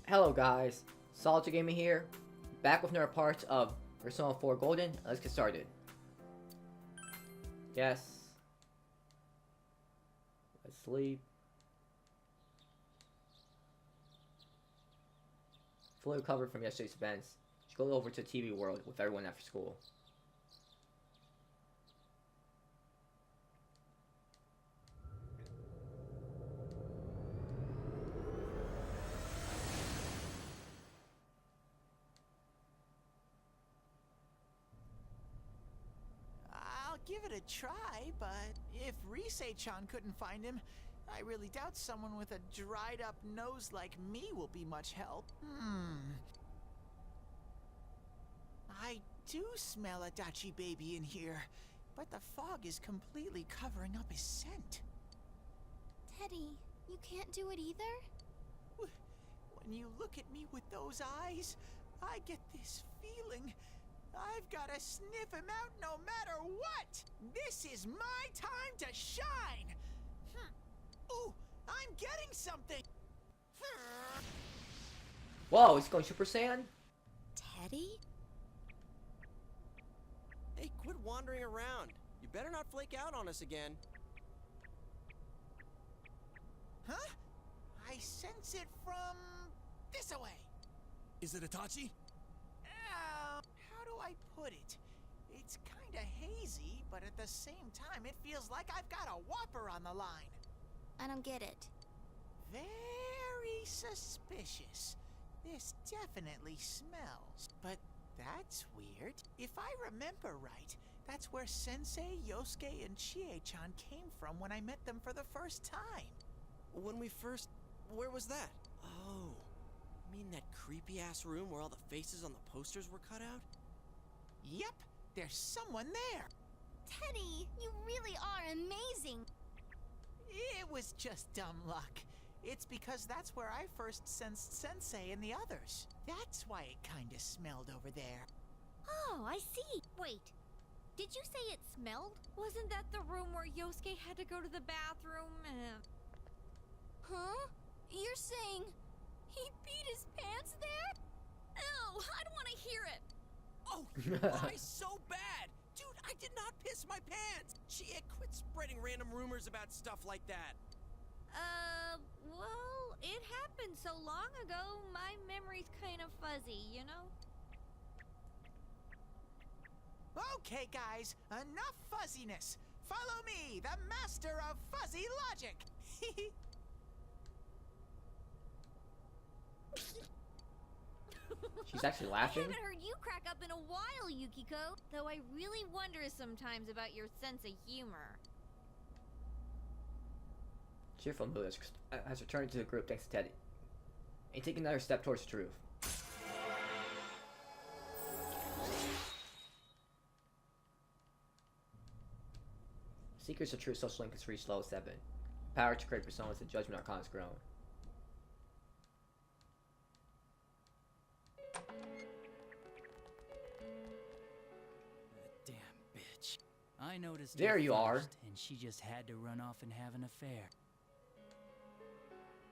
Hello guys, Solitaire Gaming here, back with another part of Persona 4 Golden. Let's get started. Yes. Let's sleep. Fully recovered from yesterday's events. Should go over to TV World with everyone after school. I'll give it a try, but if Risei-chan couldn't find him, I really doubt someone with a dried up nose like me will be much help. I do smell a Dachi baby in here, but the fog is completely covering up his scent. Teddy, you can't do it either? When you look at me with those eyes, I get this feeling I've gotta sniff him out no matter what! This is my time to shine! Ooh, I'm getting something! Whoa, he's going Super Saiyan? Teddy? Hey, quit wandering around. You better not flake out on us again. Huh? I sense it from this away. Is it Itachi? How do I put it? It's kinda hazy, but at the same time it feels like I've got a whopper on the line. I don't get it. Very suspicious. This definitely smells. But that's weird. If I remember right, that's where Sensei, Yosuke, and Chie-chan came from when I met them for the first time. When we first... Where was that? Oh, you mean that creepy-ass room where all the faces on the posters were cut out? Yep, there's someone there. Teddy, you really are amazing. It was just dumb luck. It's because that's where I first sensed Sensei and the others. That's why it kinda smelled over there. Oh, I see. Wait, did you say it smelled? Wasn't that the room where Yosuke had to go to the bathroom? Huh? You're saying he peed his pants there? Ew, I don't want to hear it. Oh, you lie so bad! Dude, I did not piss my pants! Chie, quit spreading random rumors about stuff like that. Well, it happened so long ago, my memory's kind of fuzzy, you know? Okay, guys, enough fuzziness. Follow me, the master of fuzzy logic. She's actually laughing? I haven't heard you crack up in a while, Yukiko. Though I really wonder sometimes about your sense of humor. Cheerful mood has returned to the group thanks to Teddy. And taking another step towards the truth. Secrets of True Social Link has reached level 7. Power to create personas and Judgment Arcana has grown. Damn bitch. I noticed There her you are. first, and she just had to run off and have an affair.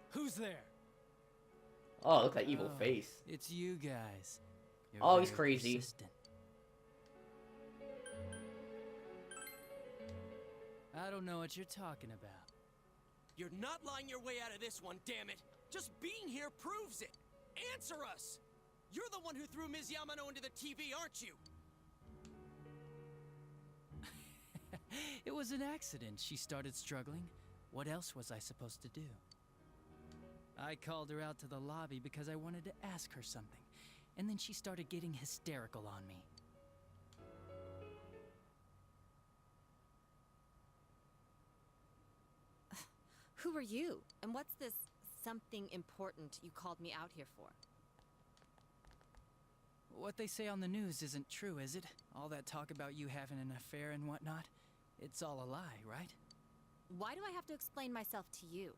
Who's there? Oh, look at that evil Oh, face. It's you guys. You're Oh, he's very crazy. persistent. I don't know what you're talking about. You're not lying your way out of this one, damn it! Just being here proves it! Answer us! You're the one who threw Ms. Yamano into the TV, aren't you? It was an accident. She started struggling. What else was I supposed to do? I called her out to the lobby because I wanted to ask her something, and then she started getting hysterical on me. Who are you? And what's this something important you called me out here for? What they say on the news isn't true, is it? All that talk about you having an affair and whatnot? It's all a lie, right? Why do I have to explain myself to you?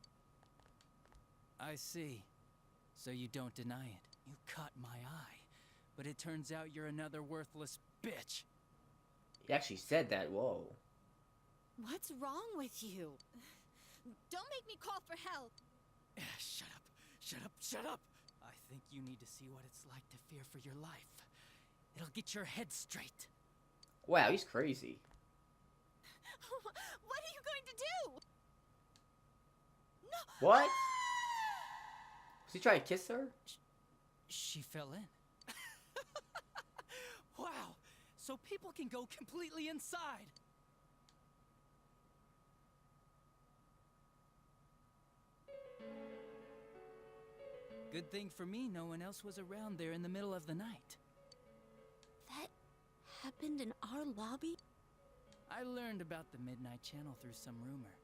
I see. So you don't deny it. You caught my eye. But it turns out you're another worthless bitch. He actually said that, whoa. What's wrong with you? Don't make me call for help! Shut up! Shut up! Shut up! I think you need to see what it's like to fear for your life. It'll get your head straight. Wow, he's crazy. What are you going to do? No. What? Was he trying to kiss her? She fell in. Wow, so people can go completely inside. Good thing for me, no one else was around there in the middle of the night. That happened in our lobby? I learned about the Midnight Channel through some rumor.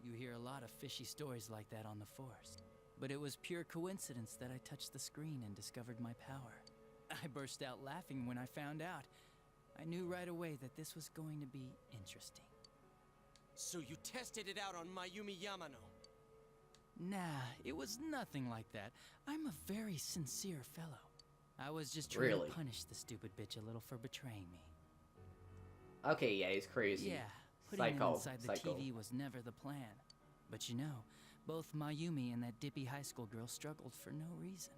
You hear a lot of fishy stories like that on the force. But it was pure coincidence that I touched the screen and discovered my power. I burst out laughing when I found out. I knew right away that this was going to be interesting. So you tested it out on Mayumi Yamano. Nah, it was nothing like that. I'm a very sincere fellow. I was just trying Really? to punish the stupid bitch a little for betraying me. Okay, yeah, he's crazy. Yeah, putting Psycho. him inside the Psycho. TV was never the plan. But you know, both Mayumi and that dippy high school girl struggled for no reason.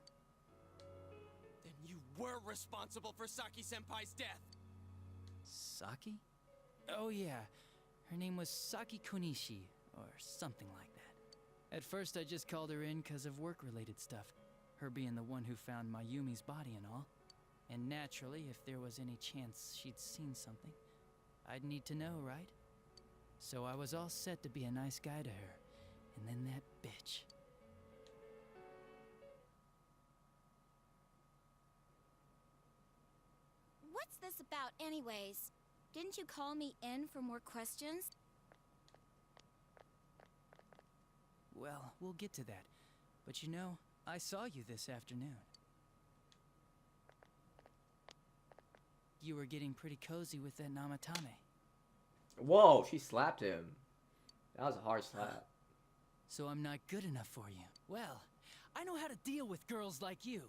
Then you were responsible for Saki-senpai's death. Saki? Oh yeah, her name was Saki Konishi, or something like that. At first I just called her in because of work-related stuff, her being the one who found Mayumi's body and all. And naturally, if there was any chance she'd seen something, I'd need to know, right? So I was all set to be a nice guy to her, and then that bitch. What's this about, anyways? Didn't you call me in for more questions? Well, we'll get to that. But you know, I saw you this afternoon. You were getting pretty cozy with that Namatame. Whoa, she slapped him. That was a hard slap. So I'm not good enough for you. Well, I know how to deal with girls like you.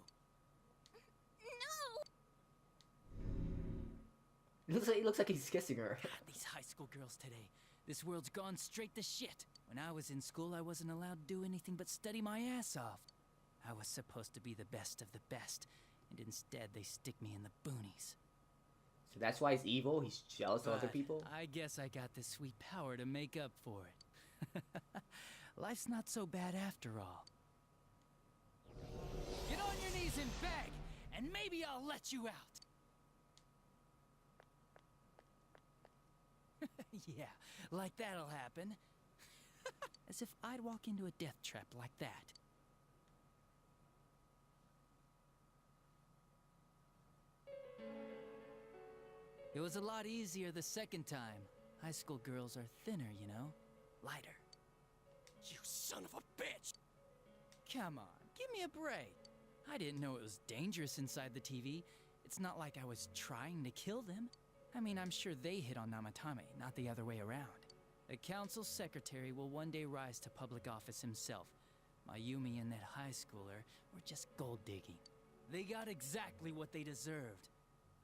No! It looks like he's kissing her. God, these high school girls today. This world's gone straight to shit. When I was in school, I wasn't allowed to do anything but study my ass off. I was supposed to be the best of the best, and instead they stick me in the boonies. So that's why he's evil? He's jealous of other But people? I guess I got the sweet power to make up for it. Life's not so bad after all. Get on your knees and beg, and maybe I'll let you out. Yeah, like that'll happen. As if I'd walk into a death trap like that. It was a lot easier the second time. High school girls are thinner, you know? Lighter. You son of a bitch! Come on, give me a break. I didn't know it was dangerous inside the TV. It's not like I was trying to kill them. I mean, I'm sure they hit on Namatame, not the other way around. A council secretary will one day rise to public office himself. Mayumi and that high schooler were just gold digging. They got exactly what they deserved.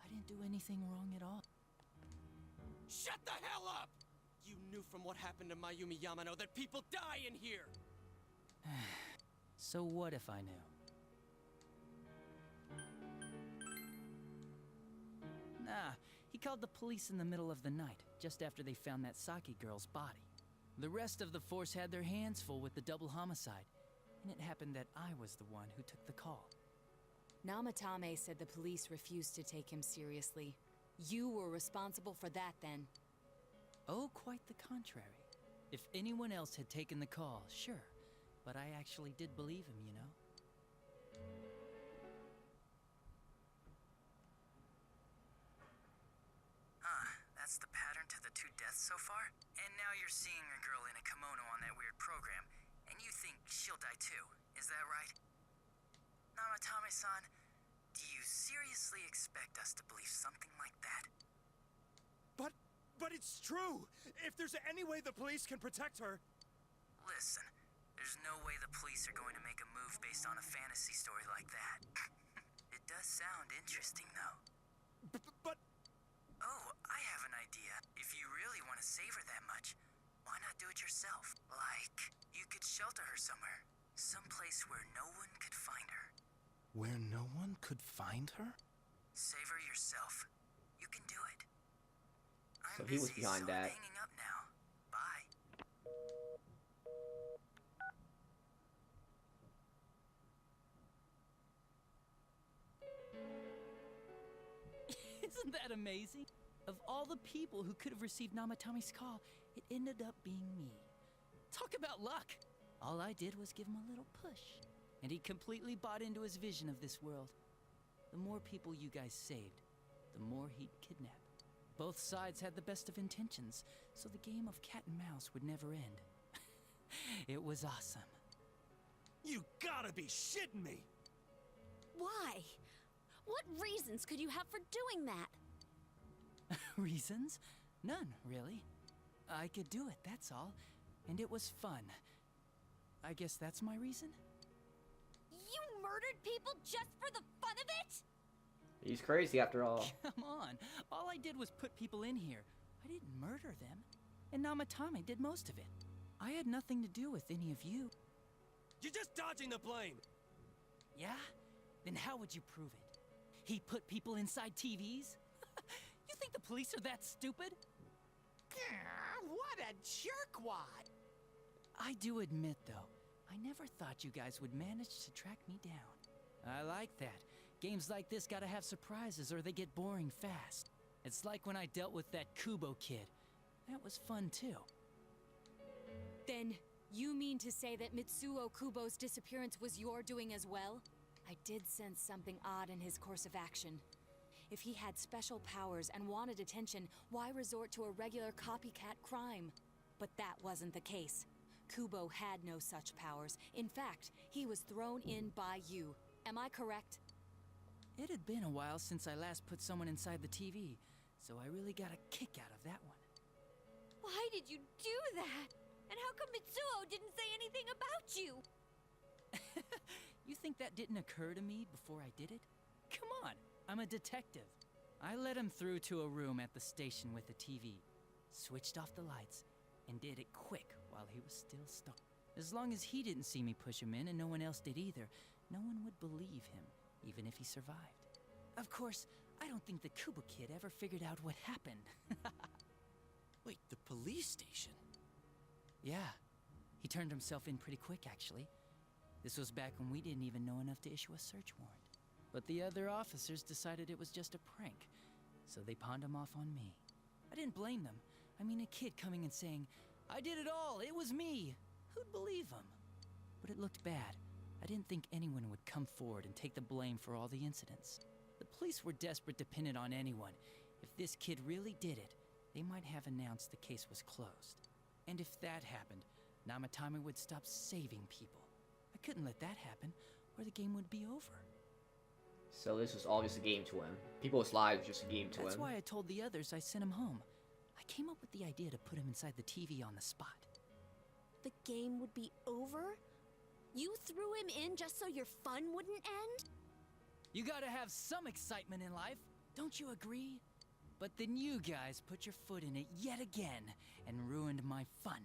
I didn't do anything wrong at all. Shut the hell up! You knew from what happened to Mayumi Yamano that people die in here! So what if I knew? Nah, he called the police in the middle of the night, just after they found that Saki girl's body. The rest of the force had their hands full with the double homicide, and it happened that I was the one who took the call. Namatame said the police refused to take him seriously. You were responsible for that then. Oh, quite the contrary. If anyone else had taken the call, sure, but I actually did believe him, you know? That's the pattern to the 2 deaths so far? And now you're seeing a girl in a kimono on that weird program, and you think she'll die too, is that right? Namatame-san, do you seriously expect us to believe something like that? But it's true! If there's any way the police can protect her... Listen, there's no way the police are going to make a move based on a fantasy story like that. It does sound interesting, though. But... Oh, I have an idea. If you really want to save her that much, why not do it yourself? Like, you could shelter her somewhere. Someplace where no one could find her. Where no one could find her? Save her yourself. You can do it. So I'm he was busy, behind so that. I'm hanging up now. Bye. Isn't that amazing? Of all the people who could have received Namatomi's call, it ended up being me. Talk about luck! All I did was give him a little push, and he completely bought into his vision of this world. The more people you guys saved, the more he'd kidnap. Both sides had the best of intentions, so the game of cat and mouse would never end. It was awesome. You gotta be shitting me! Why? What reasons could you have for doing that? Reasons? None, really. I could do it, that's all. And it was fun. I guess that's my reason? You murdered people just for the fun of it? He's crazy after all. Come on. All I did was put people in here. I didn't murder them. And Namatame did most of it. I had nothing to do with any of you. You're just dodging the blame! Yeah? Then how would you prove it? He put people inside TVs? You think the police are that stupid? What a jerkwad! I do admit, though, I never thought you guys would manage to track me down. I like that. Games like this gotta have surprises or they get boring fast. It's like when I dealt with that Kubo kid. That was fun, too. Then, you mean to say that Mitsuo Kubo's disappearance was your doing as well? I did sense something odd in his course of action. If he had special powers and wanted attention, why resort to a regular copycat crime? But that wasn't the case. Kubo had no such powers. In fact, he was thrown in by you. Am I correct? It had been a while since I last put someone inside the TV, so I really got a kick out of that one. Why did you do that? And how come Mitsuo didn't say anything about you? You think that didn't occur to me before I did it? Come on, I'm a detective. I let him through to a room at the station with the TV, switched off the lights, and did it quick while he was still stuck. As long as he didn't see me push him in and no one else did either, no one would believe him, even if he survived. Of course, I don't think the Kubo kid ever figured out what happened. Wait, the police station? Yeah, he turned himself in pretty quick, actually. This was back when we didn't even know enough to issue a search warrant. But the other officers decided it was just a prank, so they pawned him off on me. I didn't blame them. I mean, a kid coming and saying, "I did it all, it was me." Who'd believe him? But it looked bad. I didn't think anyone would come forward and take the blame for all the incidents. The police were desperate to pin it on anyone. If this kid really did it, they might have announced the case was closed. And if that happened, Namatame would stop saving people. I couldn't let that happen, or the game would be over. So this was all just a game to him. People's lives were just a game to That's him. why I told the others I sent him home. I came up with the idea to put him inside the TV on the spot. The game would be over? You threw him in just so your fun wouldn't end? You gotta have some excitement in life, don't you agree? But then you guys put your foot in it yet again and ruined my fun.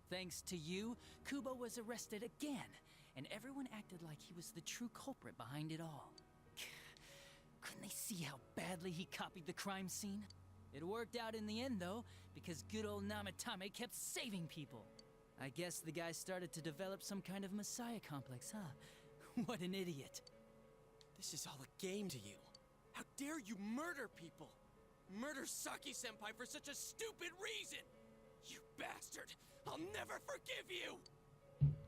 Thanks to you, Kubo was arrested again, and everyone acted like he was the true culprit behind it all. Couldn't they see how badly he copied the crime scene? It worked out in the end, though, because good old Namatame kept saving people. I guess the guy started to develop some kind of messiah complex, huh? What an idiot. This is all a game to you. How dare you murder people? Murder Saki-senpai for such a stupid reason! You bastard! I'll never forgive you!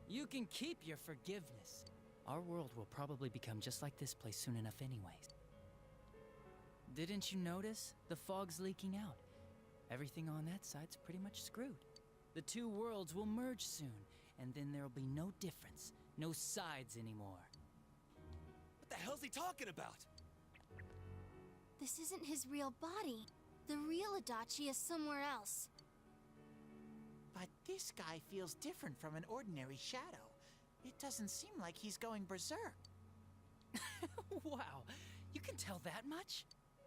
You can keep your forgiveness. Our world will probably become just like this place soon enough anyways. Didn't you notice? The fog's leaking out. Everything on that side's pretty much screwed. The two worlds will merge soon, and then there'll be no difference, no sides anymore. What the hell's he talking about? This isn't his real body. The real Adachi is somewhere else. But this guy feels different from an ordinary shadow. It doesn't seem like he's going berserk. Wow, you can tell that much?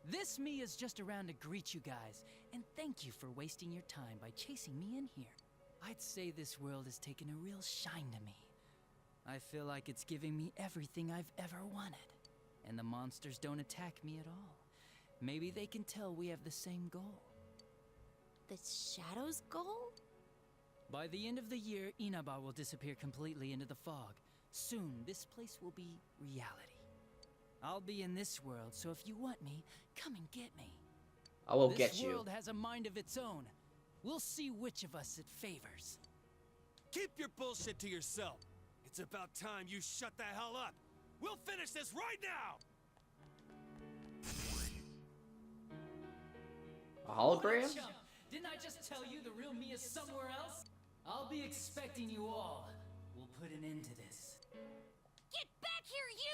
This me is just around to greet you guys, and thank you for wasting your time by chasing me in here. I'd say this world has taken a real shine to me. I feel like it's giving me everything I've ever wanted. And the monsters don't attack me at all. Maybe they can tell we have the same goal. The Shadow's goal? By the end of the year, Inaba will disappear completely into the fog. Soon, this place will be reality. I'll be in this world, so if you want me, come and get me. I will get This you. world has a mind of its own. We'll see which of us it favors. Keep your bullshit to yourself. It's about time you shut the hell up. We'll finish this right now! A hologram? Chump, didn't I just tell you the real me is somewhere else? I'll be expecting you all. We'll put an end to this. Get back here, you!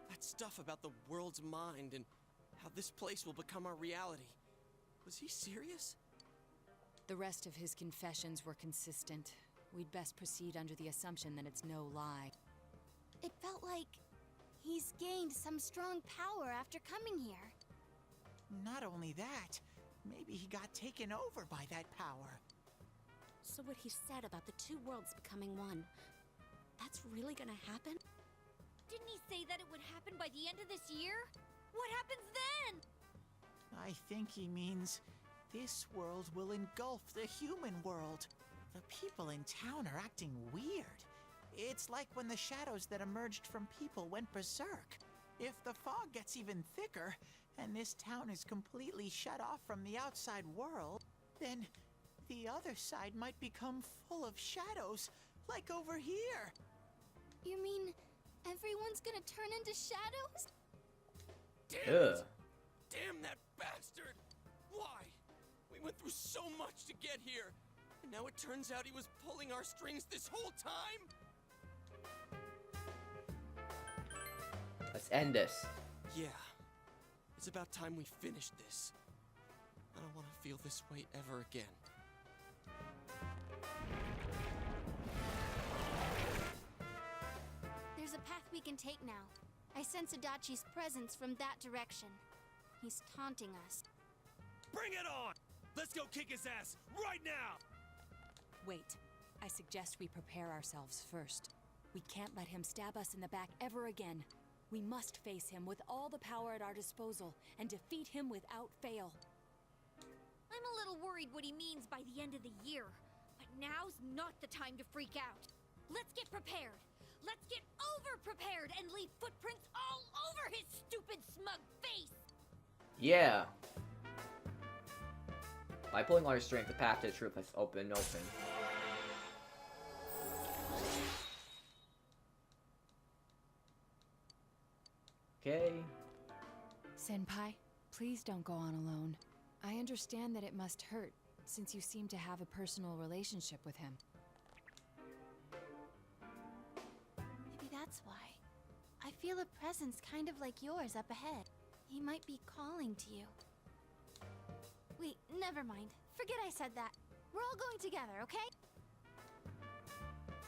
That stuff about the world's mind and how this place will become our reality. Was he serious? The rest of his confessions were consistent. We'd best proceed under the assumption that it's no lie. It felt like he's gained some strong power after coming here. Not only that, maybe he got taken over by that power. So what he said about the two worlds becoming one, that's really gonna happen? Didn't he say that it would happen by the end of this year? What happens then? I think he means this world will engulf the human world. The people in town are acting weird. It's like when the shadows that emerged from people went berserk. If the fog gets even thicker, and this town is completely shut off from the outside world, then the other side might become full of shadows, like over here. You mean everyone's gonna turn into shadows? Damn Ugh. it! Damn that bastard! Why? We went through so much to get here, and now it turns out he was pulling our strings this whole time? Let's end this. Yeah. It's about time we finished this. I don't want to feel this way ever again. There's a path we can take now. I sense Adachi's presence from that direction. He's taunting us. Bring it on! Let's go kick his ass right now! Wait. I suggest we prepare ourselves first. We can't let him stab us in the back ever again. We must face him with all the power at our disposal and defeat him without fail. I'm a little worried what he means by the end of the year. But now's not the time to freak out. Let's get prepared. Let's get over-prepared and leave footprints all over his stupid, smug face! Yeah. By pulling on our strength, the path to the truth has open. Okay. Senpai, please don't go on alone. I understand that it must hurt, since you seem to have a personal relationship with him. Maybe that's why. I feel a presence kind of like yours up ahead. He might be calling to you. Wait, never mind. Forget I said that. We're all going together, okay?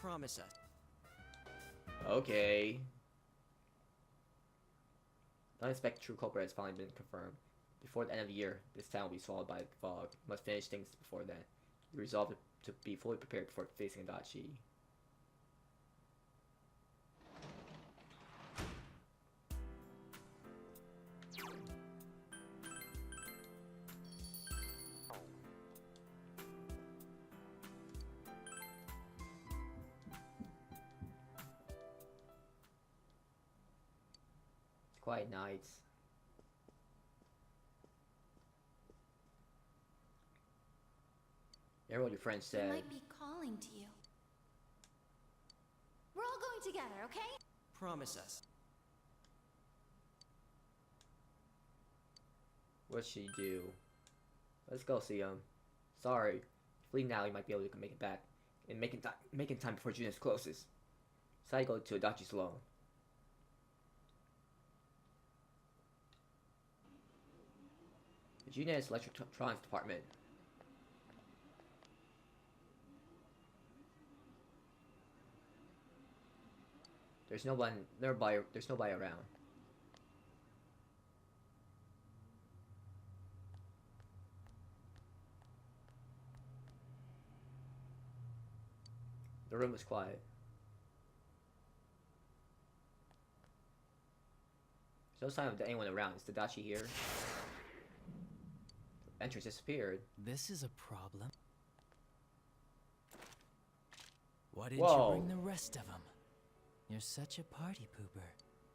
Promise us. Okay. The unexpected true culprit has finally been confirmed. Before the end of the year, this town will be swallowed by the fog. You must finish things before then. You resolve to be fully prepared before facing Adachi. Quiet nights. Hear what your friend He said. might be calling to you. We're all going together, okay? Promise us. What'd she do? Let's go see him. Sorry. If you leave now, you might be able to make it back. And making time before Junes closes. So I go to Adachi's alone. The Junes Electronics Department. There's nobody around. The room was quiet. There's no sign of anyone around. Is Tadachi here? Entrance disappeared. This is a problem. Why didn't Whoa. you bring the rest of them? You're such a party pooper.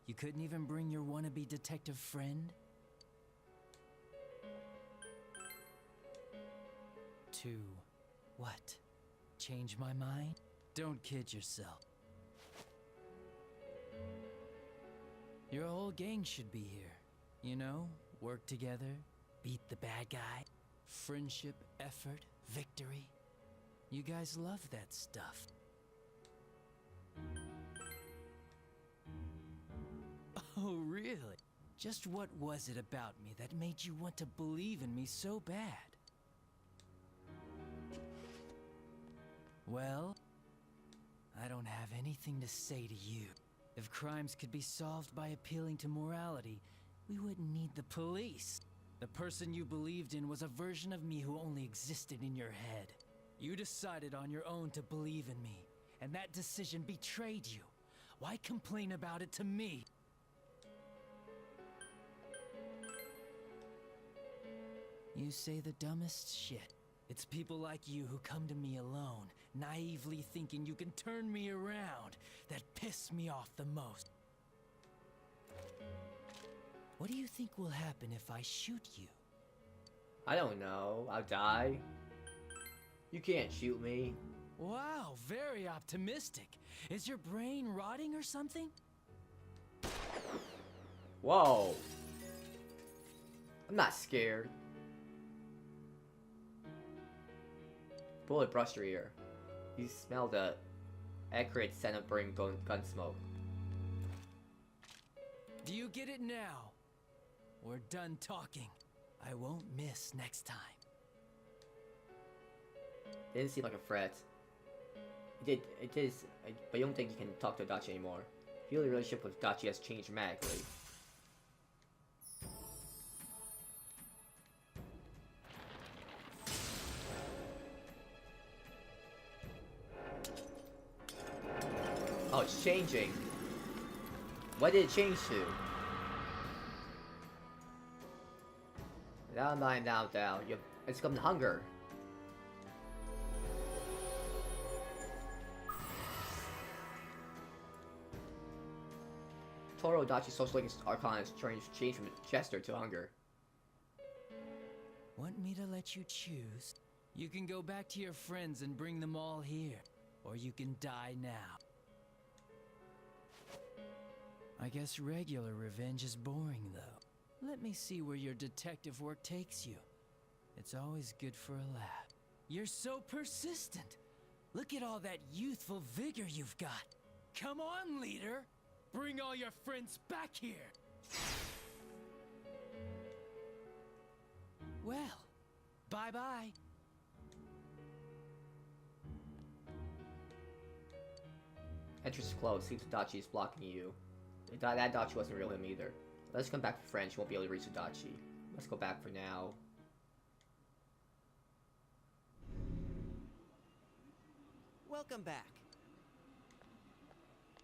You couldn't even bring your wannabe detective friend? To what? Change my mind? Don't kid yourself. Your whole gang should be here. You know, work together, beat the bad guy. Friendship, effort, victory. You guys love that stuff. Oh, really? Just what was it about me that made you want to believe in me so bad? Well, I don't have anything to say to you. If crimes could be solved by appealing to morality, we wouldn't need the police. The person you believed in was a version of me who only existed in your head. You decided on your own to believe in me, and that decision betrayed you. Why complain about it to me? You say the dumbest shit. It's people like you who come to me alone, naively thinking you can turn me around, that piss me off the most. What do you think will happen if I shoot you? I don't know. I'll die. You can't shoot me. Wow, very optimistic. Is your brain rotting or something? Whoa. I'm not scared. Bullet brushed her ear. You smelled the acrid scent of burning gun smoke. Do you get it now? We're done talking. I won't miss next time. Didn't seem like a threat. It is, but you don't think you can talk to Dachi anymore. You feel the relationship with Dachi has changed dramatically. Oh, it's changing. What did it change to? Now I'm down. It's come to hunger. Toro Dachi's social links archon has changed from Jester to hunger. Want me to let you choose? You can go back to your friends and bring them all here. Or you can die now. I guess regular revenge is boring, though. Let me see where your detective work takes you. It's always good for a laugh. You're so persistent. Look at all that youthful vigor you've got. Come on, leader. Bring all your friends back here. Well, bye-bye. Entrance is closed. Seems Dachi is blocking you. That Dachi wasn't real him either. Let's come back for French. You won't be able to reach Dachi. Let's go back for now. Welcome back.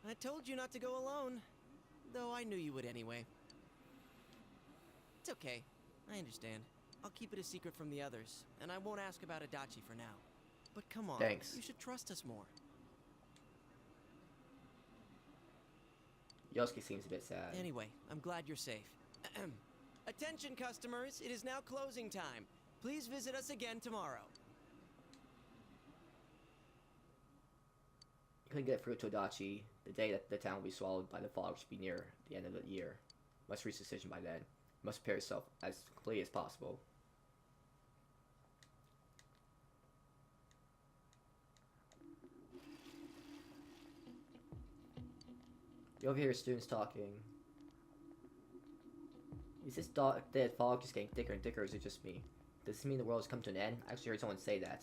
I told you not to go alone, though I knew you would anyway. It's okay. I understand. I'll keep it a secret from the others, and I won't ask about Adachi for now. But come on, Thanks. You should trust us more. Yosuke seems a bit sad. Anyway, I'm glad you're safe. Attention customers, it is now closing time. Please visit us again tomorrow. You couldn't get through to Dachi. The day that the town will be swallowed by the fog should be near the end of the year. Must reach a decision by then. Must prepare yourself as quickly as possible. You overhear students talking. Is this dead fog just getting thicker and thicker, or is it just me? Does this mean the world has come to an end? I actually heard someone say that.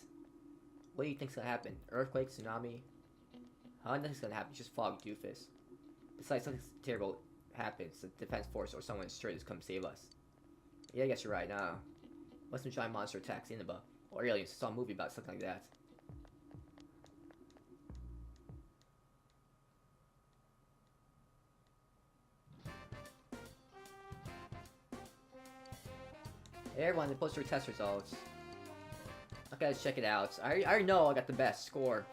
What do you think's gonna happen? Earthquake? Tsunami? Nothing's gonna happen, it's just fog, doofus. Besides, something terrible happens, the defense force or someone sure to come save us. Yeah, I guess you're right, Unless some giant monster attacks Inaba, or aliens, saw a movie about something like that. Hey everyone, they posted your test results. Okay, let's check it out. I already know I got the best score.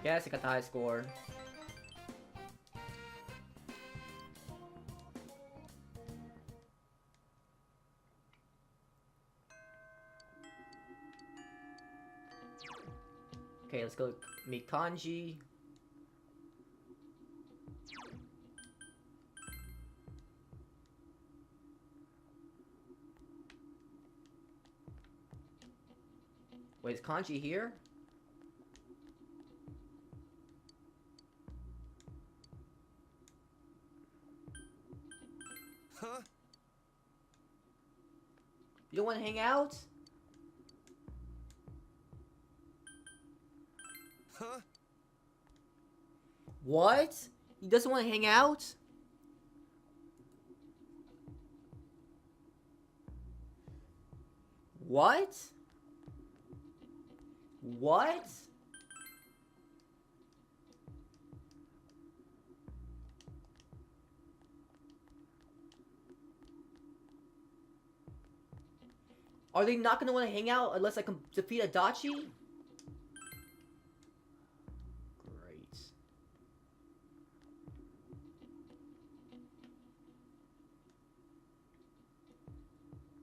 Yes, I got the high score. Okay, let's go meet Kanji. Wait, is Kanji here? Huh? You don't want to hang out? Huh? What? He doesn't want to hang out? What? What? Are they not gonna want to hang out unless I can defeat Adachi? Great.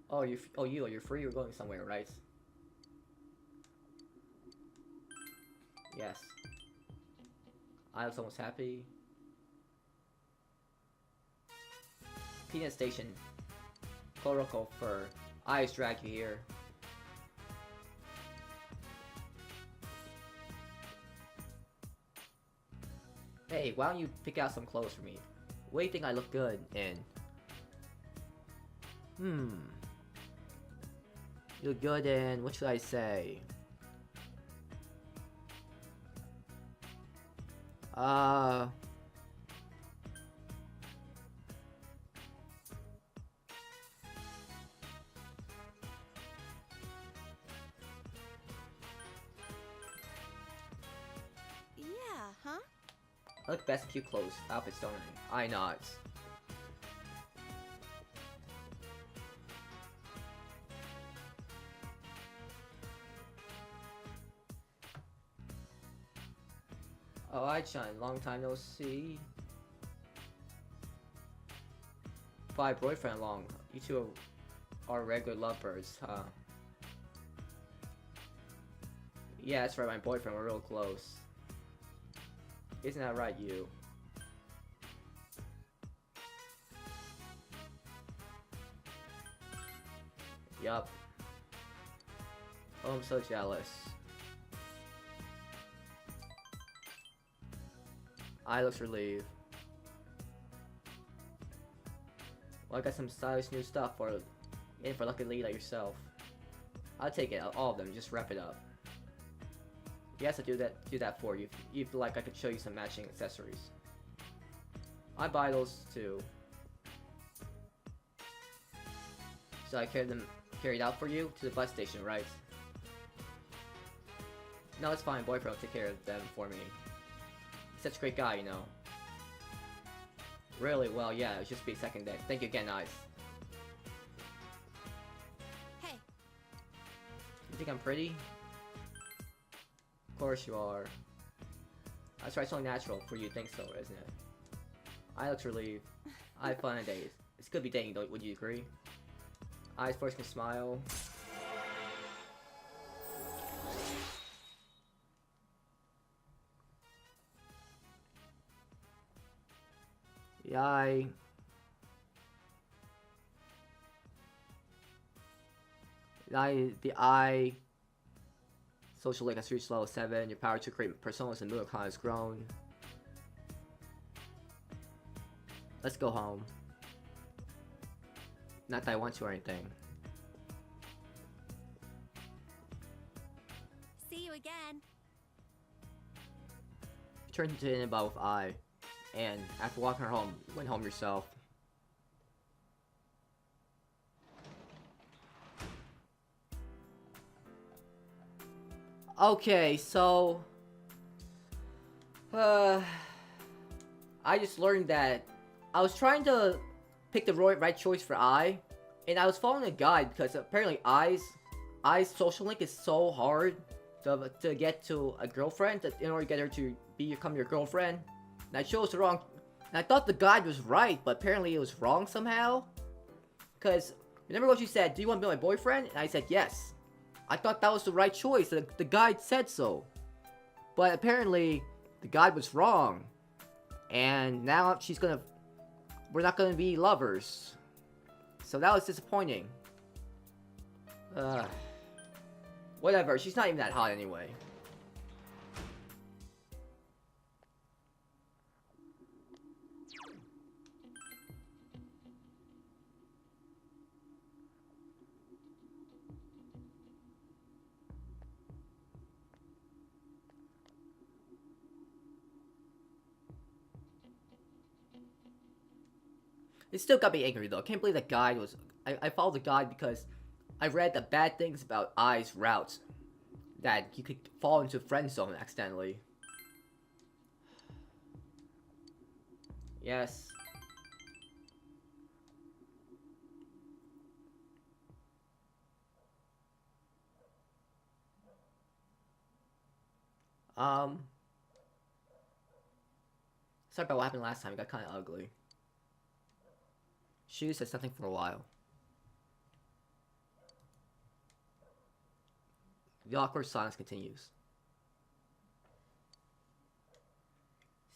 Oh, you're free. You're going somewhere, right? Yes. I was almost happy. Peanut Station. Koroko Fur. I just drag you here. Hey, why don't you pick out some clothes for me? What do you think I look good in? You look good in, what should I say? Yeah, huh? I look best in cute clothes, outfits, don't I? I not. Oh, Ai-chan, long time no see. By boyfriend long. You two are regular lovebirds, huh? Yeah, that's right, my boyfriend, we're real close. Isn't that right, you? Yup. Oh, I'm so jealous. I looks relieved. Well, I got some stylish new stuff for lucky lady like yourself. I'll take it, all of them, just wrap it up. Yes, I do that for you. If you feel like I could show you some matching accessories. I buy those too. So I carry it out for you to the bus station, right? No, it's fine. Boyfriend will take care of them for me. He's such a great guy, you know. Really? Well, yeah, it's just be second day. Thank you again, Ice. Hey. You think I'm pretty? Of course you are. That's right, it's only natural for you to think so, isn't it? I looks relieved. I have fun on days. It's good to be dating, would you agree? Eyes force me to smile. Yay. The eye. Social link has reached level 7. Your power to create personas and Mudokon has grown. Let's go home. Not that I want to or anything. See you again. You turned into an Inaba with I. And after walking her home, you went home yourself. Okay, so I just learned that I was trying to pick the right choice for I, and I was following a guide because apparently I's social link is so hard to get to a girlfriend in order to get her to become your girlfriend. And I chose the wrong. And I thought the guide was right, but apparently it was wrong somehow. Because remember what you said? Do you want to be my boyfriend? And I said yes. I thought that was the right choice. The guide said so. But apparently the guide was wrong. And now we're not gonna be lovers. So that was disappointing. Whatever, she's not even that hot anyway. It still got me angry though. I can't believe that guide was... I followed the guide because I read the bad things about I's routes. That you could fall into friend zone accidentally. Yes. Sorry about what happened last time. It got kind of ugly. Shu said something for a while. The awkward silence continues.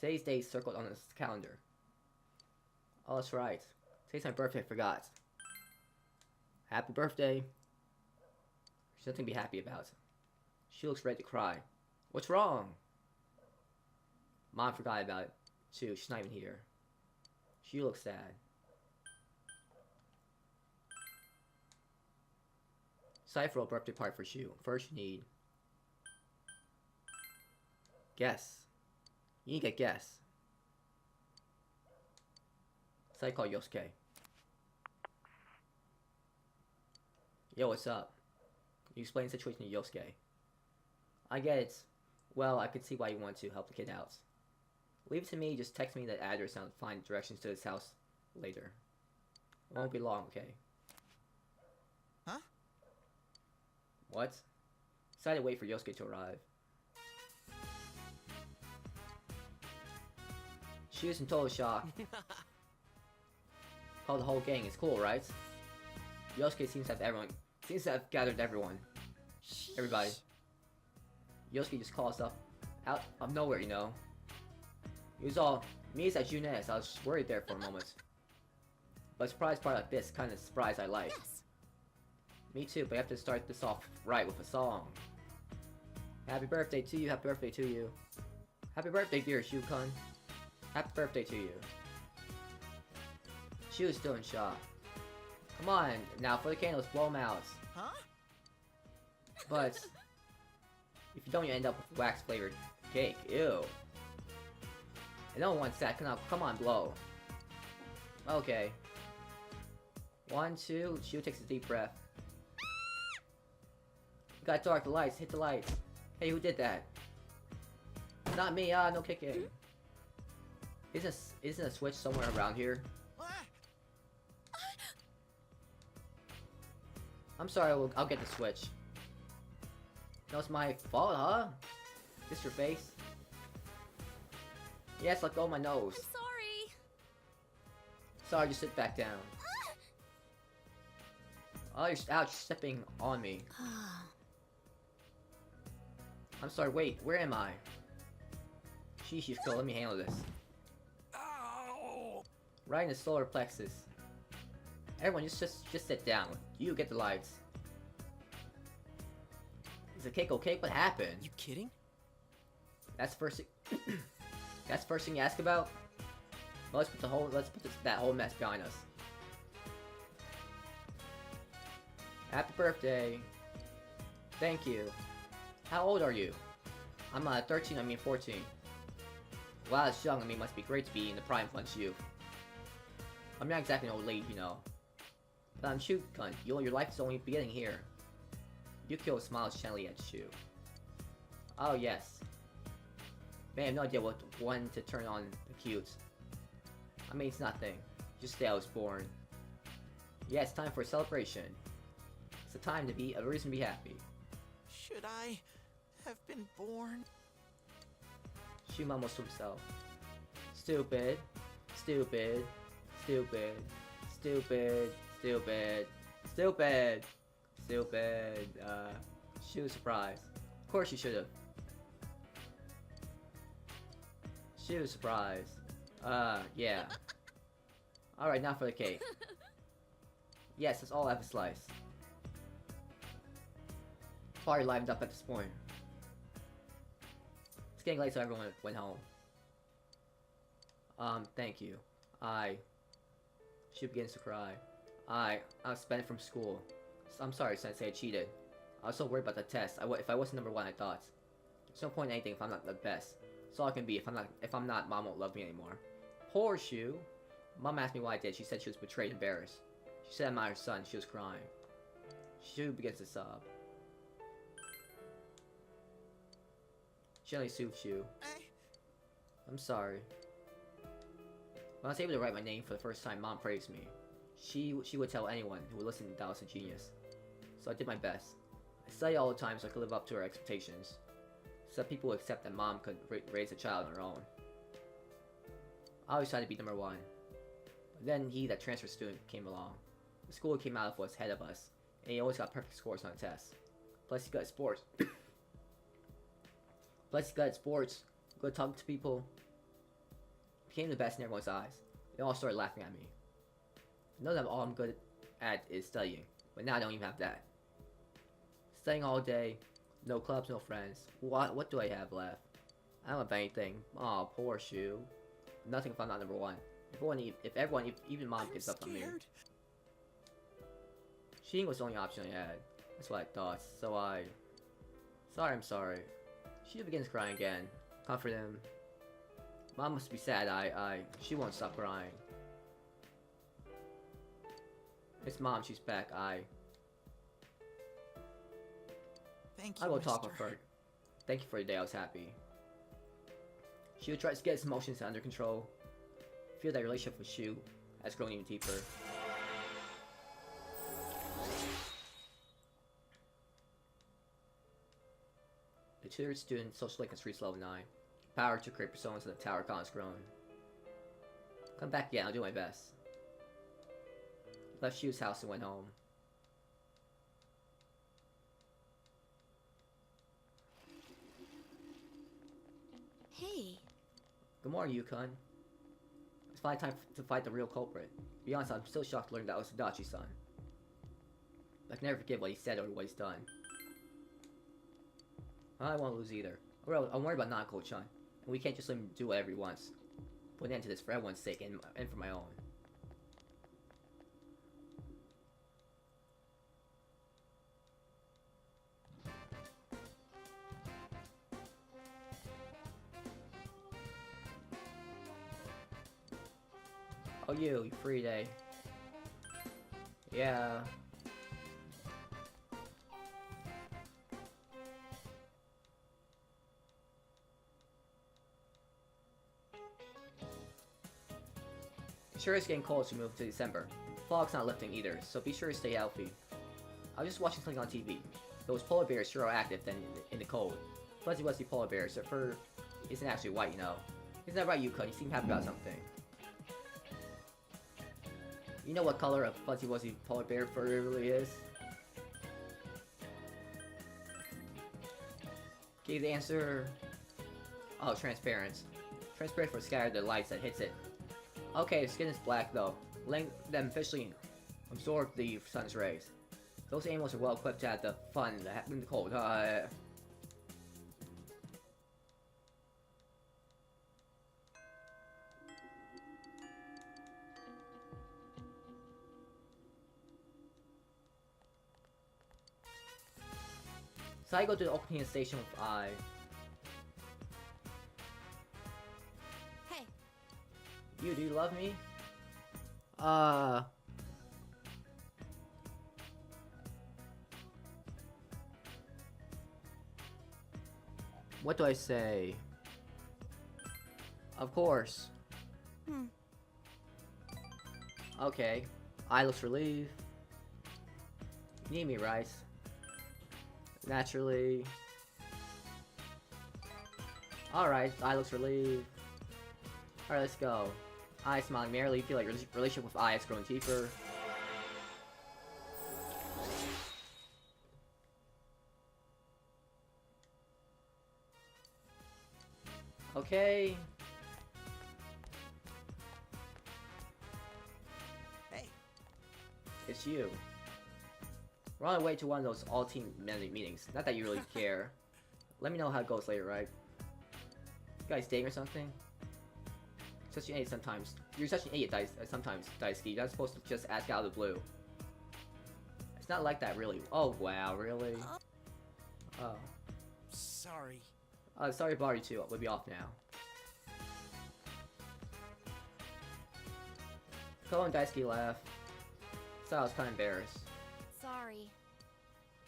Today's day is circled on his calendar. Oh, that's right. Today's my birthday, I forgot. Happy birthday. There's nothing to be happy about. She looks ready to cry. What's wrong? Mom forgot about it, too. She's not even here. She looks sad. Decide for a birthday party for Shu. First you need... guess. You need to get guess. Decide call Yosuke. Yo, what's up? You explain the situation to Yosuke. I get it. Well, I could see why you want to help the kid out. Leave it to me, just text me the address and I'll find directions to his house later. It won't be long, okay? Huh? What? Decided to wait for Yosuke to arrive. She was in total shock. Called the whole gang. It's cool, right? Yosuke seems to have gathered everyone. Everybody. Yosuke just calls up out of nowhere, you know. He was all, me at Junes. I was just worried there for a moment. But a surprise party like this, kind of surprise I like. Yes. Me too, but you have to start this off right with a song. Happy birthday to you, happy birthday to you. Happy birthday, dear Shu-kun. Happy birthday to you. She was still in shock. Come on, now for the candles, blow them out. Huh? But, if you don't, you end up with wax-flavored cake. Ew. And no one wants that. Come on, blow. Okay. 1, 2, Shu takes a deep breath. It got dark, the lights, hit the lights. Hey, who did that? Not me, no kicking. Isn't a switch somewhere around here? I'm sorry, I'll get the switch. No, it's my fault, huh? This your face? Yes, let go of my nose. I'm sorry. Sorry, just sit back down. Oh, you're ouch, stepping on me. I'm sorry, wait, where am I? Sheesh, you let me handle this. Ow! Right in the solar plexus. Everyone, just sit down. You get the lights. Is the cake okay? What happened? You kidding? That's first. That's first thing you ask about. Well, let's put that whole mess behind us. Happy birthday. Thank you. How old are you? I'm 13. I mean 14. Wow, that's young. I mean, must be great to be in the prime punch youth. I'm not exactly an old lady, you know. But I'm Shu-kun. Your life is only beginning here. Yukio smiles gently at Shu. Oh, yes. Man, I have no idea when to turn on the cues. I mean, it's nothing. Just the day I was born. Yeah, it's time for a celebration. It's a time to be a reason to be happy. Should I have been born? Shu mumbles to himself. Stupid. Stupid. Stupid. Stupid. Stupid. Stupid. Stupid. She was surprised. Of course she should have. She was surprised. Yeah. Alright, now for the cake. Yes, that's all I have to slice. Party livened up at this point. It's getting late, so everyone went home. Thank you. She begins to cry. I was spent from school. I'm sorry, Sensei, I cheated. I was so worried about the test. If I wasn't number one, I thought. There's no point in anything if I'm not the best. That's all I can be. If I'm not, Mom won't love me anymore. Poor Shu. Mom asked me why I did. She said she was betrayed and embarrassed. She said I'm not her son. She was crying. Shu begins to sob. She only soothed Shu. I'm sorry. When I was able to write my name for the first time, Mom praised me. She would tell anyone who would listen that I was a genius. So I did my best. I studied all the time so I could live up to her expectations. So that people would accept that Mom could raise a child on her own. I always tried to be number one. But then that transfer student came along. The school he came out of was ahead of us, and he always got perfect scores on tests. Plus he got sports. Good talking to people. Became the best in everyone's eyes. They all started laughing at me. I know that all I'm good at is studying, but now I don't even have that. Studying all day, no clubs, no friends. What do I have left? I don't have anything. Aw, poor Shu. Nothing if I'm not number one. If everyone, even Mom gives up on me. Cheating was the only option I had. That's what I thought. So Sorry, I'm sorry. She begins crying again. Comfort him. Mom must be sad. She won't stop crying. It's Mom. She's back. Thank you, I will talk with mister. her. Thank you for the day. I was happy. Shu tries to get his emotions under control. I feel that relationship with Shu has grown even deeper. The tutored student, social link reached level 9. Power to create personas in the tower con has grown. Come back again, I'll do my best. Left Shu's house and went home. Hey. Good morning, Yukon. It's finally time to fight the real culprit. To be honest, I'm still shocked to learn that was Adachi's son. I can never forget what he said or what he's done. I don't want to lose either. I'm worried about Nanako-chan, and we can't just let him do whatever he wants. Put an end to this for everyone's sake and for my own. Oh, you free day. Yeah. Sure it's getting cold as we move to December. Fog's not lifting either, so be sure to stay healthy. I was just watching something on TV. Those polar bears sure are active than in the cold. Fuzzy Wuzzy polar bears, their fur isn't actually white, you know. Isn't that right, Yukon? You seem happy about something. You know what color a Fuzzy Wuzzy polar bear fur really is? Okay, the answer... Oh, transparent. Transparent for scatter the lights that hits it. Okay, the skin is black though, letting them officially absorb the sun's rays. Those animals are well equipped to have the fun in the cold. So I go to the Okinawa station with Hey. You, do you love me? What do I say? Of course. Okay. I looks relieved. You need me, right? Naturally. Alright, I looks relieved. Alright, let's go. I smiling merrily, feel like your relationship with I has grown deeper. Okay. Hey. It's you. We're on our way to one of those all-team meetings. Not that you really care. Let me know how it goes later, right? You guys dating or something? Such an idiot sometimes. You're such an idiot sometimes, Daisuke. You're not supposed to just ask out of the blue. It's not like that, really. Oh, wow, really? Oh. Sorry. Sorry to bother you too. We'll be off now. Ko and Daisuke left. So I was kind of embarrassed. Sorry.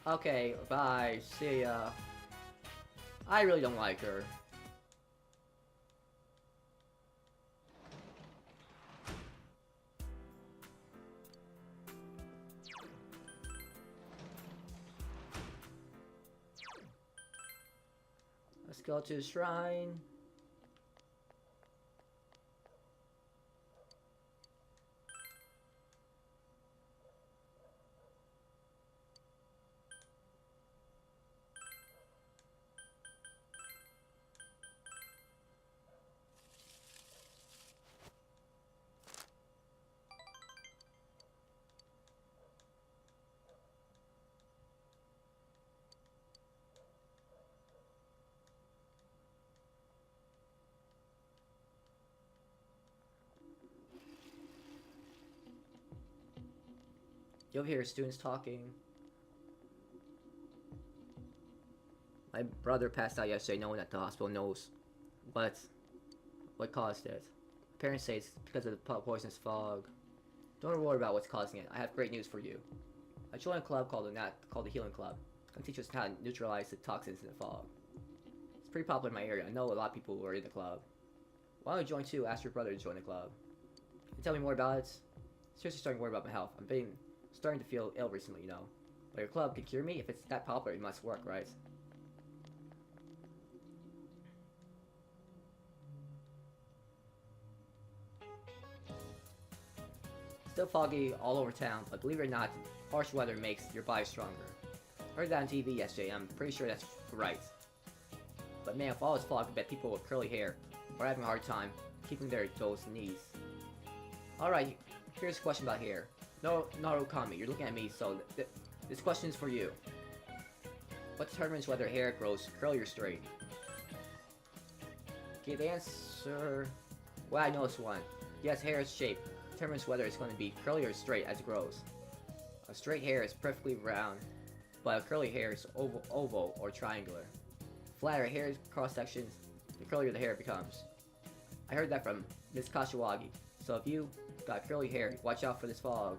Okay, bye. See ya. I really don't like her. Let's go to the shrine. You'll hear students talking. My brother passed out yesterday. No one at the hospital knows what caused it. Parents say it's because of the poisonous fog. Don't worry about what's causing it. I have great news for you. I joined a club called the Healing Club. It teaches us how to neutralize the toxins in the fog. It's pretty popular in my area. I know a lot of people who are in the club. Why don't you join too? Ask your brother to join the club. Can you tell me more about it? Seriously starting to worry about my health. I'm starting to feel ill recently, you know. But your club can cure me? If it's that popular, it must work, right? Still foggy all over town, but believe it or not, harsh weather makes your body stronger. Heard that on TV yesterday, I'm pretty sure that's right. But man, if all this fog, I bet people with curly hair are having a hard time keeping those knees. Alright, here's a question about hair. No, Narukami, you're looking at me, so this question is for you. What determines whether hair grows curly or straight? Okay, the answer... Well, I know this one. Yes, hair's shape determines whether it's going to be curly or straight as it grows. A straight hair is perfectly round, but a curly hair is oval or triangular. Flatter hair cross-sections, the curlier the hair becomes. I heard that from Miss Kashiwagi, so if you got curly hair, watch out for this fog.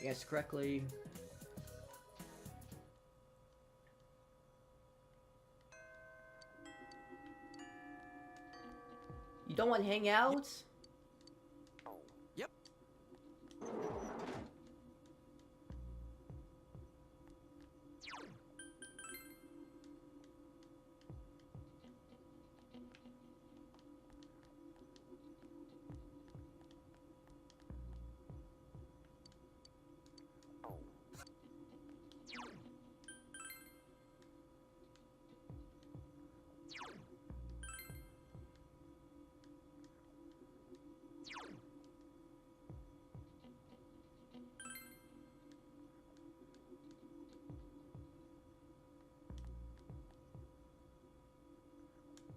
You answered correctly. You don't want to hang out? Yep.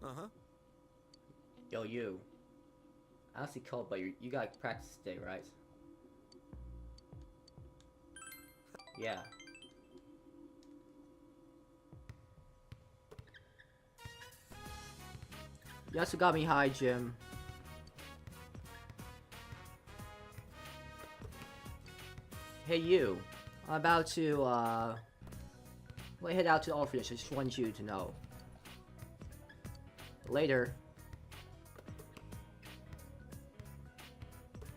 Uh-huh. Yo, you. Honestly cold, but you got practice today, right? Yeah. Yasugami, hi, Jim. Hey, you. I'm about to, head out to the orphanage. I just wanted you to know. Later.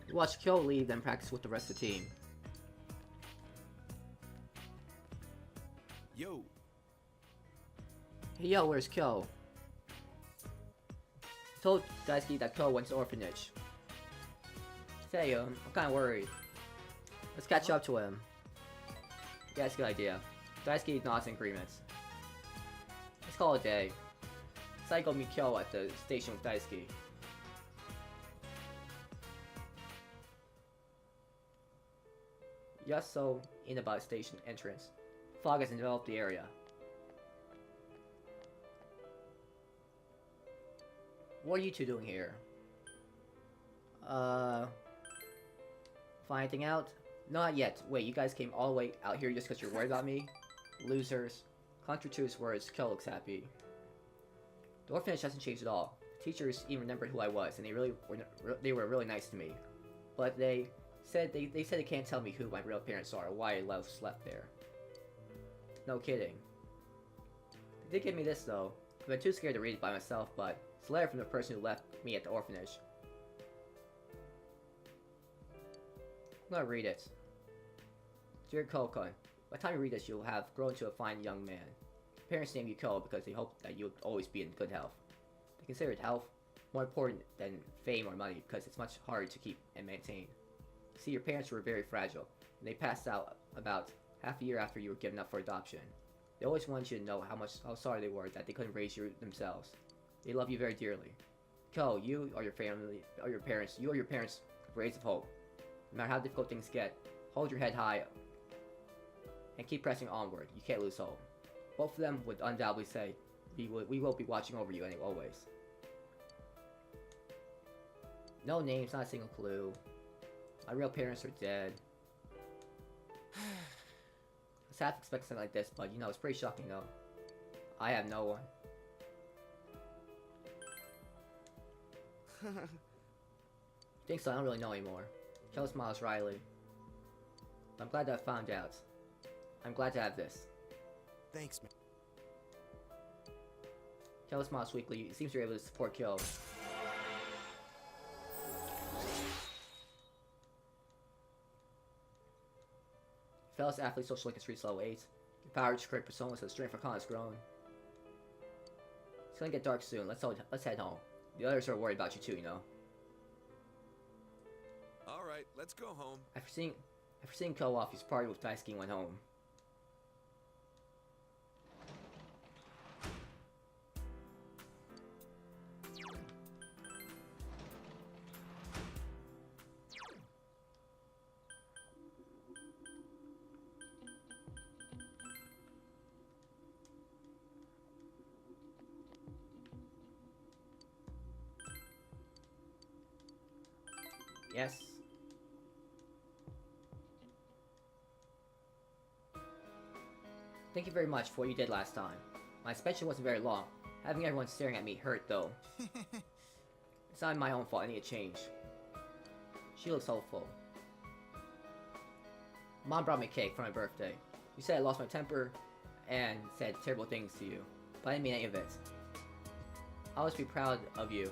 You watch Kyo leave, then practice with the rest of the team. Yo. Hey yo, where's Kyo? I told Daisuke that Kyo went to the orphanage. Say, I'm kinda worried. Let's catch up to him. Yeah, that's a good idea. Daisuke nods in agreement. Let's call it a day. Let's go meet Kyo at the station with Daisuke. Yaso Inaba station entrance. Fog has enveloped the area. What are you two doing here? Find anything out? Not yet. Wait, you guys came all the way out here just because you're worried about me? Losers. Contrary to his words, Kyo looks happy. The orphanage hasn't changed at all. The teachers even remembered who I was, and they were really nice to me. But they said they can't tell me who my real parents are or why I was left there. No kidding. They did give me this though. I've been too scared to read it by myself, but it's a letter from the person who left me at the orphanage. I'm gonna read it. Dear Kokon, by the time you read this, you'll have grown to a fine young man. Your parents named you Ko because they hope that you'll always be in good health. They considered health more important than fame or money because it's much harder to keep and maintain. See, your parents were very fragile, and they passed out about half a year after you were given up for adoption. They always wanted you to know how sorry they were that they couldn't raise you themselves. They love you very dearly. Ko, you or your family, or your parents, rays of hope. No matter how difficult things get, hold your head high and keep pressing onward. You can't lose hope. Both of them would undoubtedly say, we will be watching over you always. No names, not a single clue. My real parents are dead. I was half expecting something like this, but you know, it's pretty shocking though. I have no one. Think so, I don't really know anymore. Kyo smiles wryly. I'm glad that I found out. I'm glad to have this. Thanks, man. Kyo smiles weakly. It seems you're able to support Kyo. Fellas athlete social link is reached level 8. Your power to create personas, so the strength for con has grown. It's gonna get dark soon. Let's head home. The others are worried about you too, you know. Alright, let's go home. After seeing Ko off, his party with Daisuke and went home. Yes. Thank you very much for what you did last time. My suspension wasn't very long. Having everyone staring at me hurt, though. It's not my own fault, I need to change. She looks hopeful. Mom brought me cake for my birthday. You said I lost my temper and said terrible things to you, but I didn't mean any of it. I'll always be proud of you,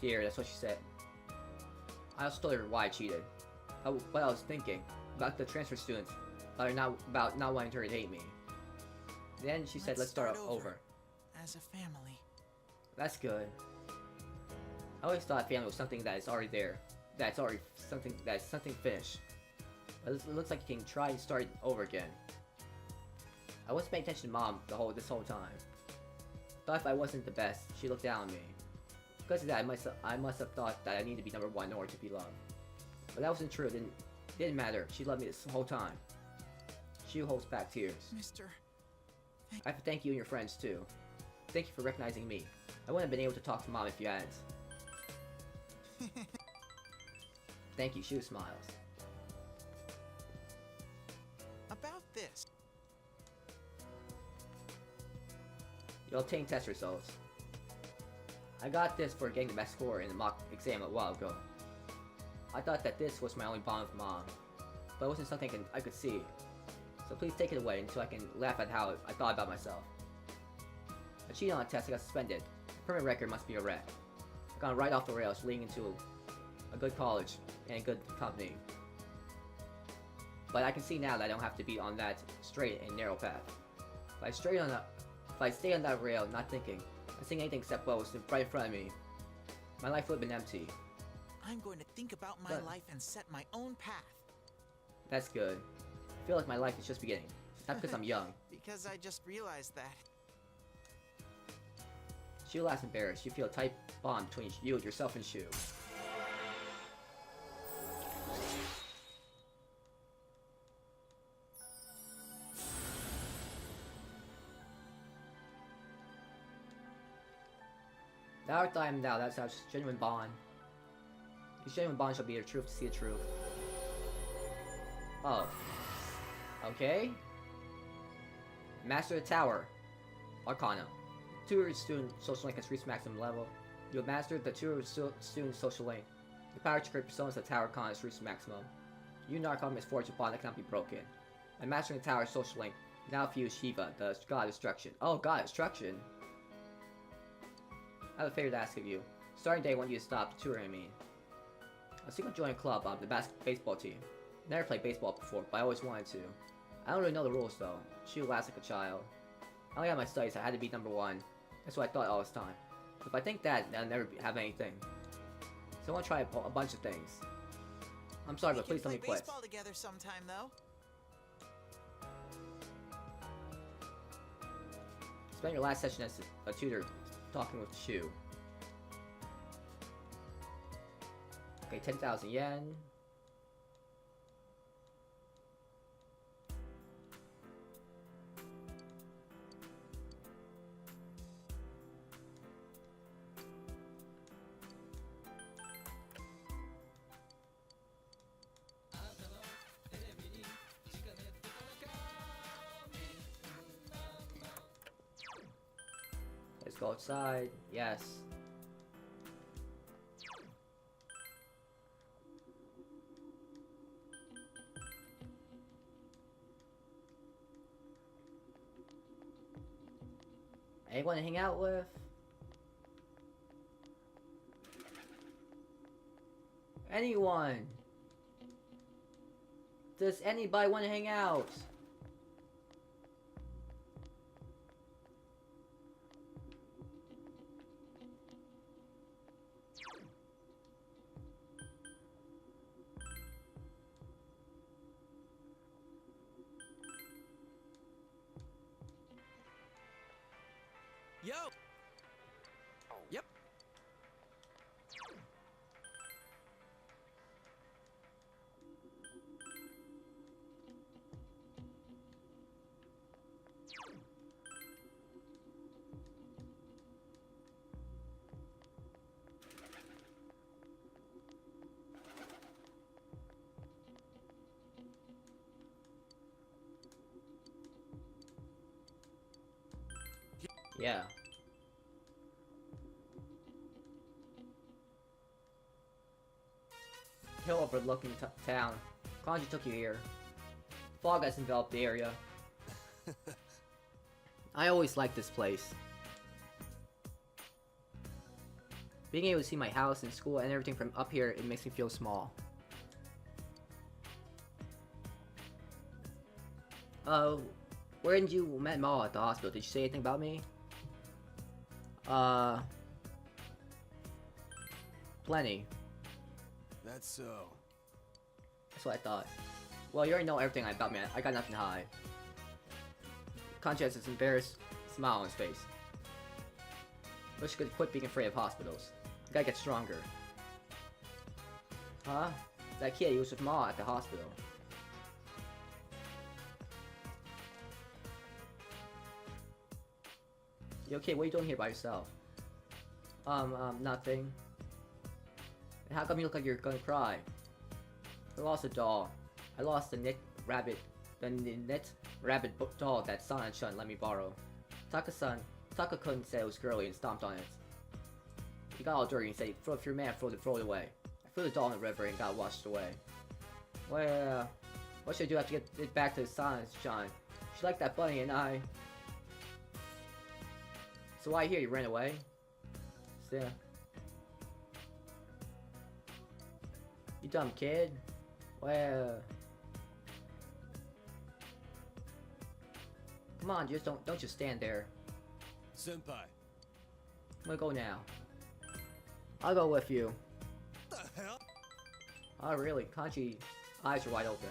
dear, that's what she said. I also told her why I cheated. What I was thinking about the transfer students, about not wanting her to hate me. Then she said, let's start over. As a family. That's good. I always thought family was something that is already there. That's something finished. But it looks like you can try and start over again. I wasn't paying attention to Mom this whole time. Thought if I wasn't the best, she looked down on me. Because of that, I must have thought that I needed to be number one in order to be loved. But that wasn't true. It didn't matter. She loved me this whole time. She holds back tears. Mister... I have to thank you and your friends too. Thank you for recognizing me. I wouldn't have been able to talk to Mom if you hadn't. Thank you. She smiles. About this. You'll obtain test results. I got this for getting the best score in the mock exam a while ago. I thought that this was my only bond with Mom, but it wasn't something I could see. So please take it away until I can laugh at how I thought about myself. I cheated on a test, I got suspended. permanent record must be a wreck. I've gone right off the rails, leading into a good college and good company. But I can see now that I don't have to be on that straight and narrow path. If I stay on that rail, not thinking, not seeing anything except what was right in front of me, my life would have been empty. I'm going to think about my life and set my own path. That's good. I feel like my life is just beginning. Not because I'm young. Because I just realized that. Shu laughs embarrassed. You feel a tight bond between you and yourself and Shu. Now I am now, that's our genuine bond. These genuine bonds shall be the truth to see the truth. Oh. Okay. Master of the Tower. Arcana. Tutor student social link has reached maximum level. You have mastered the tutor student social link. The power to create personas of the Tower Arcana has reached maximum. You Narcom is forged a bond that cannot be broken. By mastering the Tower social link, now fuse Shiva, the god of destruction. Oh, god of destruction. I have a favor to ask of you. Starting day, I want you to stop touring, I mean. I was thinking of joining a club on the baseball team. Never played baseball before, but I always wanted to. I don't really know the rules though. She laughs like a child. I only had my studies, I had to be number one. That's what I thought all this time. If I think that, then I'll never have anything. So I want to try a bunch of things. I'm sorry, but please don't We me can quit. play baseball together sometime, though. Spend your last session as a tutor talking with Shu. Okay, 10,000 yen. Let's go outside. Yes. Anyone to hang out with? Anyone? Does anybody want to hang out? Yo! Yep. Yeah. Hill overlooking town. Kanji took you here. Fog has enveloped the area. I always liked this place. Being able to see my house and school and everything from up here, it makes me feel small. Where did you met Ma at the hospital? Did you say anything about me? Plenty. That's so. That's what I thought. Well, you already know everything about me. I got nothing to hide. Kanji has this embarrassed smile on his face. Wish you could quit being afraid of hospitals. You gotta get stronger. Huh? That kid, he was with Ma at the hospital. You okay? What are you doing here by yourself? Nothing. And how come you look like you're gonna cry? I lost a doll. I lost the knit rabbit doll that San and Shun let me borrow. Taka-kun said it was girly and stomped on it. He got all dirty and said, if you're mad, throw it away. I threw the doll in the river and got washed away. Well, what should I do after get it back to San and Shun? She liked that bunny and I... So why here? You ran away? Yeah. You dumb kid. Well. Come on, just don't just stand there. Senpai. I'm gonna go now. I'll go with you. What the hell? Oh really? Kanji eyes are wide open.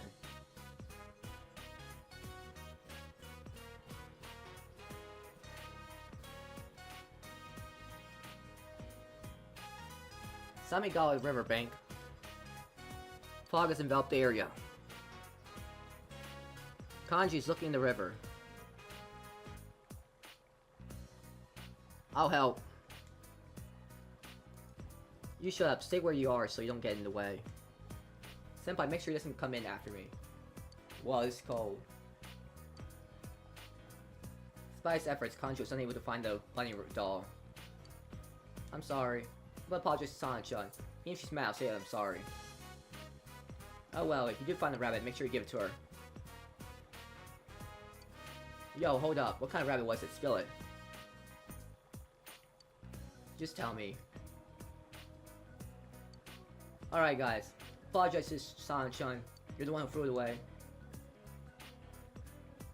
Samigawa Riverbank. Fog has enveloped the area. Kanji's looking in the river. I'll help. You shut up. Stay where you are so you don't get in the way. Senpai, make sure he doesn't come in after me. Wow, it's cold. Despite his efforts, Kanji was unable to find the bunny doll. I'm sorry. I'm gonna apologize to Sana-chan. Even if she's mad, I'll say I'm sorry. Oh well, if you do find the rabbit, make sure you give it to her. Yo, hold up. What kind of rabbit was it? Spill it. Just tell me. Alright guys. Apologize to Sana-chan. You're the one who threw it away.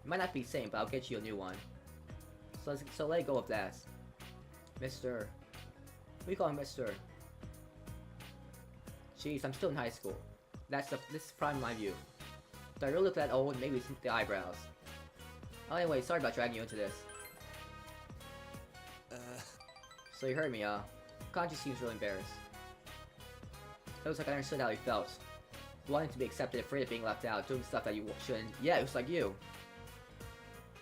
It might not be the same, but I'll get you a new one. So let go of that. Mr. We call him Mr. Jeez, I'm still in high school. This is prime my view. Do I really look that old? Maybe it's the eyebrows. Oh, anyway, sorry about dragging you into this. So you heard me, Kanji seems really embarrassed. It was like I understood how he felt. Wanting to be accepted, afraid of being left out, doing stuff that you shouldn't. Yeah, it was like you.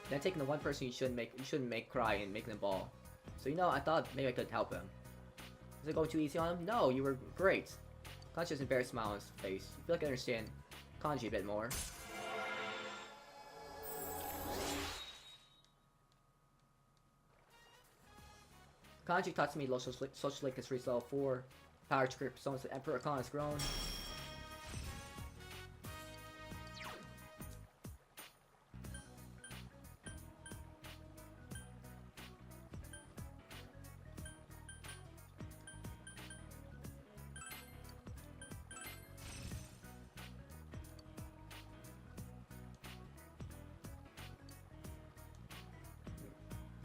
Then taking the one person you shouldn't make cry and making them bawl. So you know, I thought maybe I could help him. Was it going too easy on him? No, you were great. Kanji's embarrassed smile on his face. I feel like I understand Kanji a bit more. Kanji taught me social link history level 4. Power to grip personas the Emperor Khan has grown.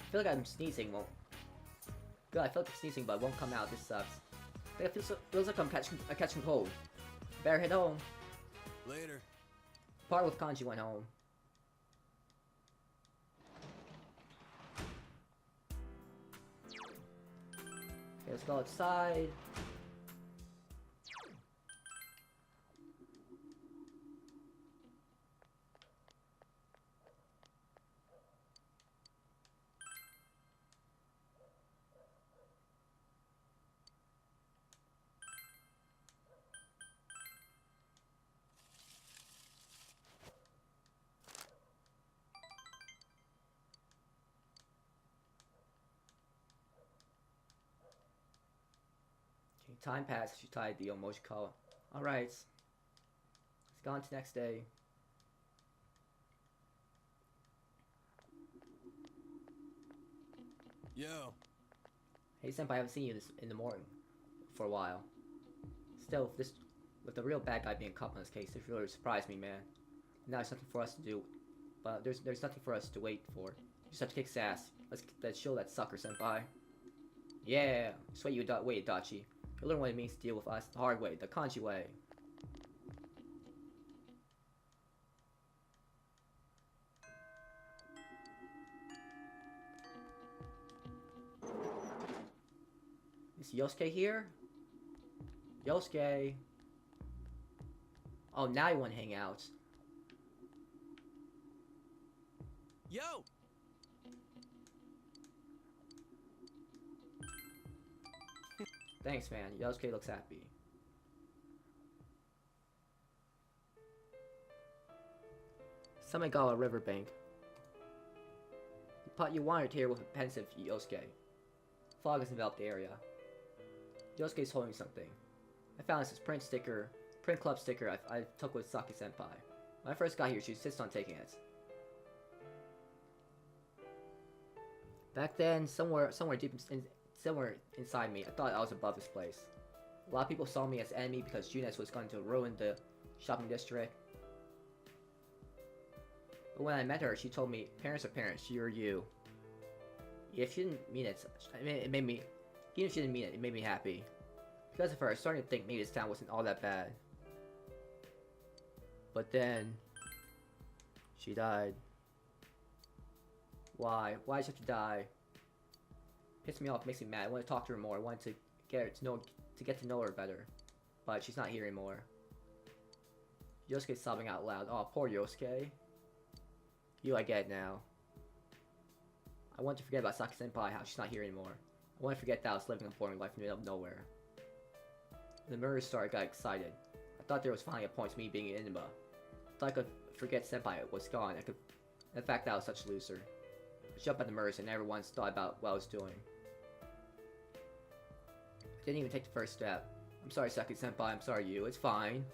I feel like I'm sneezing. Good, I feel like I'm sneezing, but it won't come out. This sucks. It feels like I'm catching cold. Better head home. Later. Part with Kanji went home. Okay, let's go outside. Time passed, she tied the Mochikawa. Alright. Let's go on to next day. Yo. Hey senpai, I haven't seen you in the morning for a while. Still, with the real bad guy being caught on this case, it really surprised me, man. Now there's nothing for us to do. But there's nothing for us to wait for. You just have to kick his ass. Let's show that sucker, senpai. Yeah, that's what you wait, Dachi. You learn what it means to deal with us the hard way, the Kanji way. Is Yosuke here? Yosuke. Oh, now you want to hang out. Yo! Thanks, man. Yosuke looks happy. Samigawa Riverbank. You wandered here with a pensive Yosuke. Fog has enveloped the area. Yosuke's holding something. I found this print club sticker I took with Saki senpai. When I first got here, she insisted on taking it. Back then, somewhere deep somewhere inside me, I thought I was above this place. A lot of people saw me as enemy because Junes was going to ruin the shopping district. But when I met her, she told me, parents are parents, you're you. If she didn't mean it, it made me, even if she didn't mean it, it made me happy. Because of her, I was starting to think maybe this town wasn't all that bad. But then, she died. Why? Why did she have to die? Pisses me off, makes me mad. I want to talk to her more. I want to get her to get to know her better. But she's not here anymore. Yosuke's sobbing out loud. Oh, poor Yosuke. You, I get it now. I want to forget about Saki Senpai, how she's not here anymore. I want to forget that I was living a boring life in the middle of nowhere. When the murder started, I got excited. I thought there was finally a point to me being an Inaba. I thought I could forget Senpai was gone. I could, the fact that I was such a loser. I jumped at the murders and never once thought about what I was doing. I didn't even take the first step. I'm sorry, Saki Senpai. I'm sorry, you. It's fine.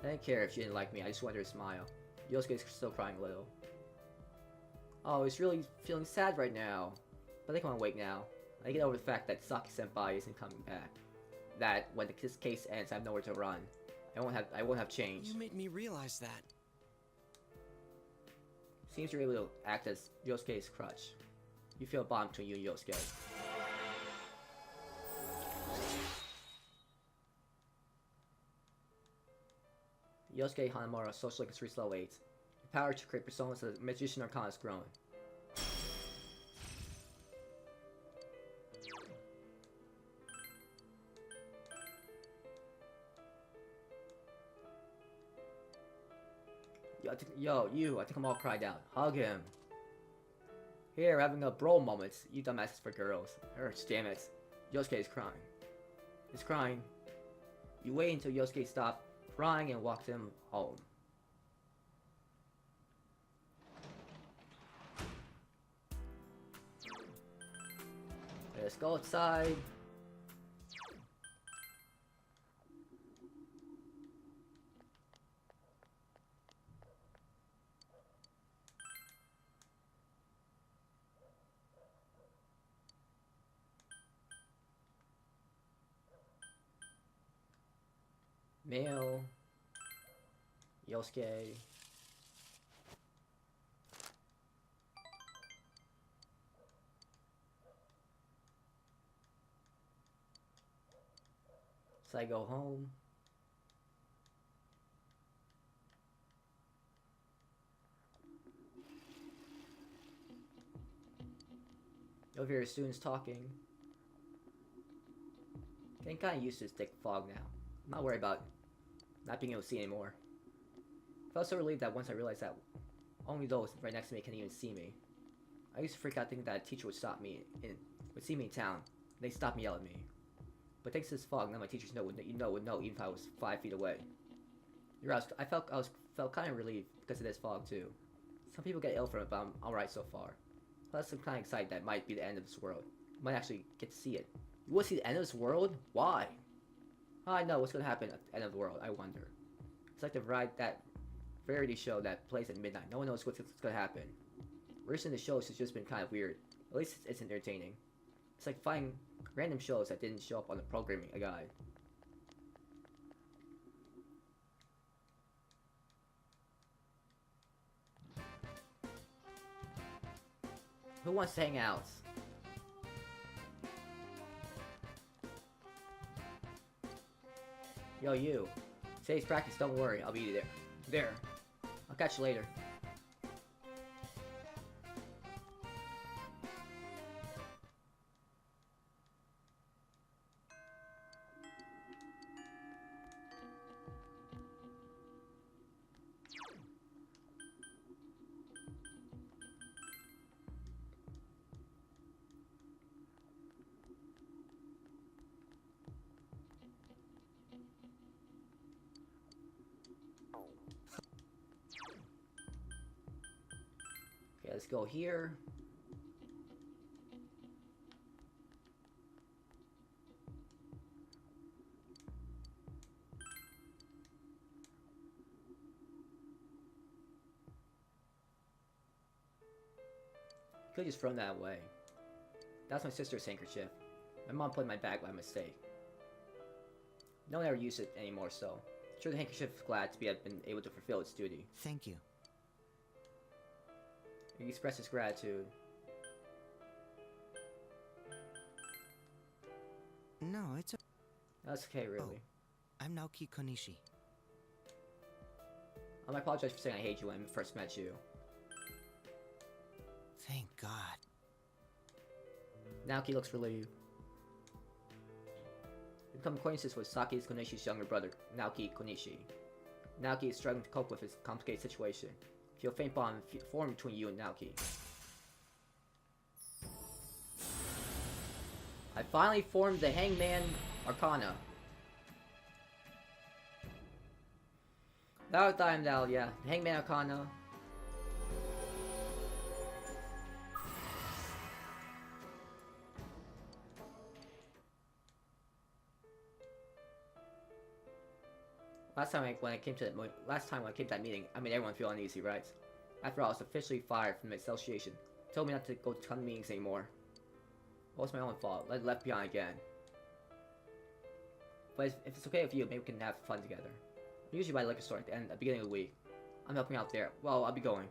I didn't care if she didn't like me, I just wanted her to smile. Yosuke's still crying a little. Oh, he's really feeling sad right now. But I think I'm awake now. I get over the fact that Saki Senpai isn't coming back. That when this case ends, I have nowhere to run. I won't have change. You made me realize that. Seems you're able to act as Yosuke's crutch. You feel a bond between you and Yosuke. Yosuke Hanamura, Social Link 3 Slow 8. The power to create personas of the Magician Arcana is growing. I think I'm all cried out. Hug him. Here, having a bro moment. You dumbasses for girls. Hurts, damn it. Yosuke is crying. He's crying. You wait until Yosuke stops crying and walked him home. Let's go outside. Mail. Yosuke. So I go home. Over here, students talking. Getting kind of used to this thick fog now. I'm not worried about not being able to see anymore. I felt so relieved that once I realized that only those right next to me can even see me. I used to freak out thinking that a teacher would see me in town. And they'd stop me yell at me. But thanks to this fog, none of my teachers would know even if I was 5 feet away. You're right, I felt kind of relieved because of this fog too. Some people get ill from it, but I'm alright so far. Plus, I'm kind of excited that it might be the end of this world. I might actually get to see it. You want to see the end of this world? Why? I know what's gonna happen at the end of the world. I wonder. It's like that variety show that plays at midnight. No one knows what's gonna happen. Recently, the shows has just been kind of weird. At least it's entertaining. It's like finding random shows that didn't show up on the programming guide. Who wants to hang out? Yo, you. Today's practice, don't worry, I'll be there. I'll catch you later. Let's go here. Could've just thrown that away. That's my sister's handkerchief. My mom put it in my bag by mistake. No one ever used it anymore, so I'm sure the handkerchief is glad to have been able to fulfill its duty. Thank you. He expresses gratitude. No, it's That's okay, really. I'm Naoki Konishi. I apologize for saying I hate you when I first met you. Thank God. Naoki looks relieved. You become acquaintances with Saki Konishi's younger brother, Naoki Konishi. Naoki is struggling to cope with his complicated situation. Feel a faint bond form between you and Naoki. I finally formed the Hangman Arcana. That time now, yeah. Hangman Arcana. Last time when I came to that meeting, I made everyone feel uneasy, right? After all, I was officially fired from the association. Told me not to go to come to meetings anymore. Well, it's my own fault. Left behind again. But if it's okay with you, maybe we can have fun together. I'm usually by the liquor store at the beginning of the week. I'm helping out there. Well, I'll be going.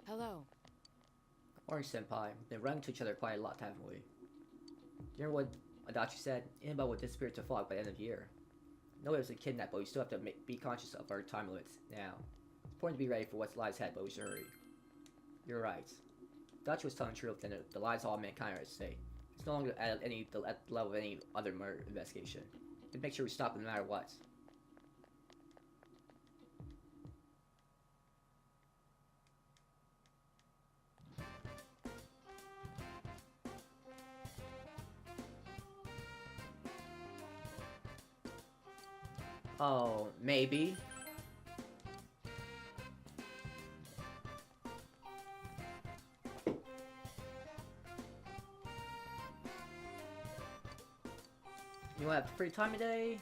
Hello. Orange Senpai. We've been running to each other quite a lot, haven't we? You remember what Adachi said? Inaba will disappear to fog by the end of the year. Nobody was a kidnap, but we still have to be conscious of our time limits now. It's important to be ready for what lies ahead, but we should hurry. You're right. Adachi was telling the truth, and the lives of all mankind are at stake. It's no longer at the level of any other murder investigation. We can make sure we stop it no matter what. Oh, maybe. You have free time today?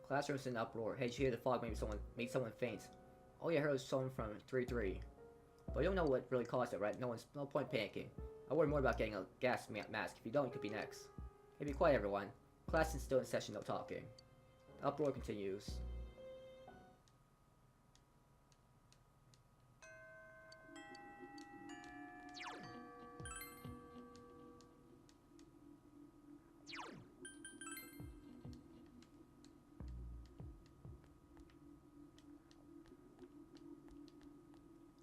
Classroom's in uproar. Hey, did you hear the fog made someone faint? Oh yeah, I heard it was someone from 3-3. But you don't know what really caused it, right? No point panicking. I worry more about getting a gas mask. If you don't, you could be next. Hey, be quiet, everyone. Class is still in session, no talking. The uproar continues.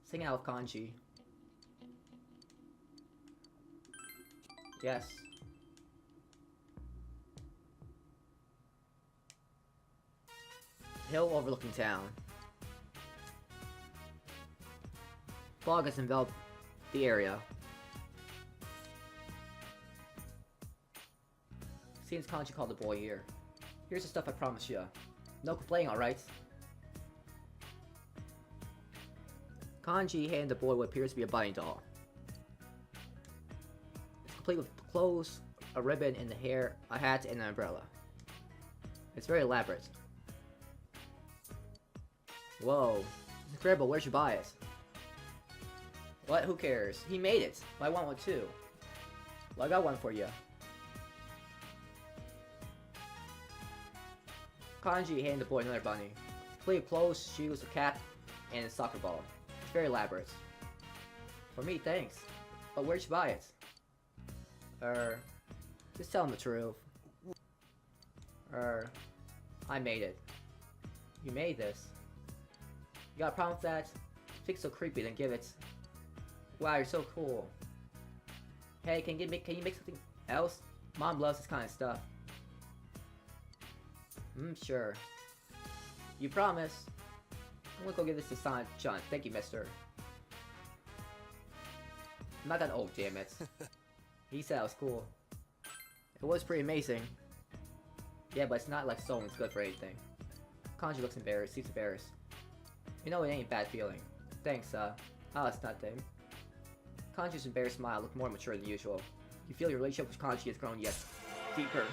Sing out of kanji. Yes. Hill overlooking town. Fog has enveloped the area. Seems Kanji called the boy here. Here's the stuff I promised you. No complaining, alright? Kanji handed the boy what appears to be a bunny doll. It's complete with clothes, a ribbon in the hair, a hat, and an umbrella. It's very elaborate. Whoa, it's incredible. Where'd you buy it? What? Who cares? He made it. Well, I want one too. Well, I got one for you. Kanji handed the boy another bunny. Complete with clothes, shoes, a cap, and a soccer ball. It's very elaborate. For me, thanks. But where'd you buy it? Just tell him the truth. I made it. You made this? You got a problem with that? Think so creepy, then give it. Wow, you're so cool. Hey, can you make something else? Mom loves this kind of stuff. Sure. You promise? I'm gonna go give this to Sonic John. Thank you, mister. I'm not that old, damn it. He said it was cool. It was pretty amazing. Yeah, but it's not like someone's good for anything. Kanji looks embarrassed. Seems embarrassed. You know it ain't a bad feeling. Thanks, oh, it's nothing. Kanji's embarrassed smile looked more mature than usual. You feel your relationship with Kanji has grown yet deeper.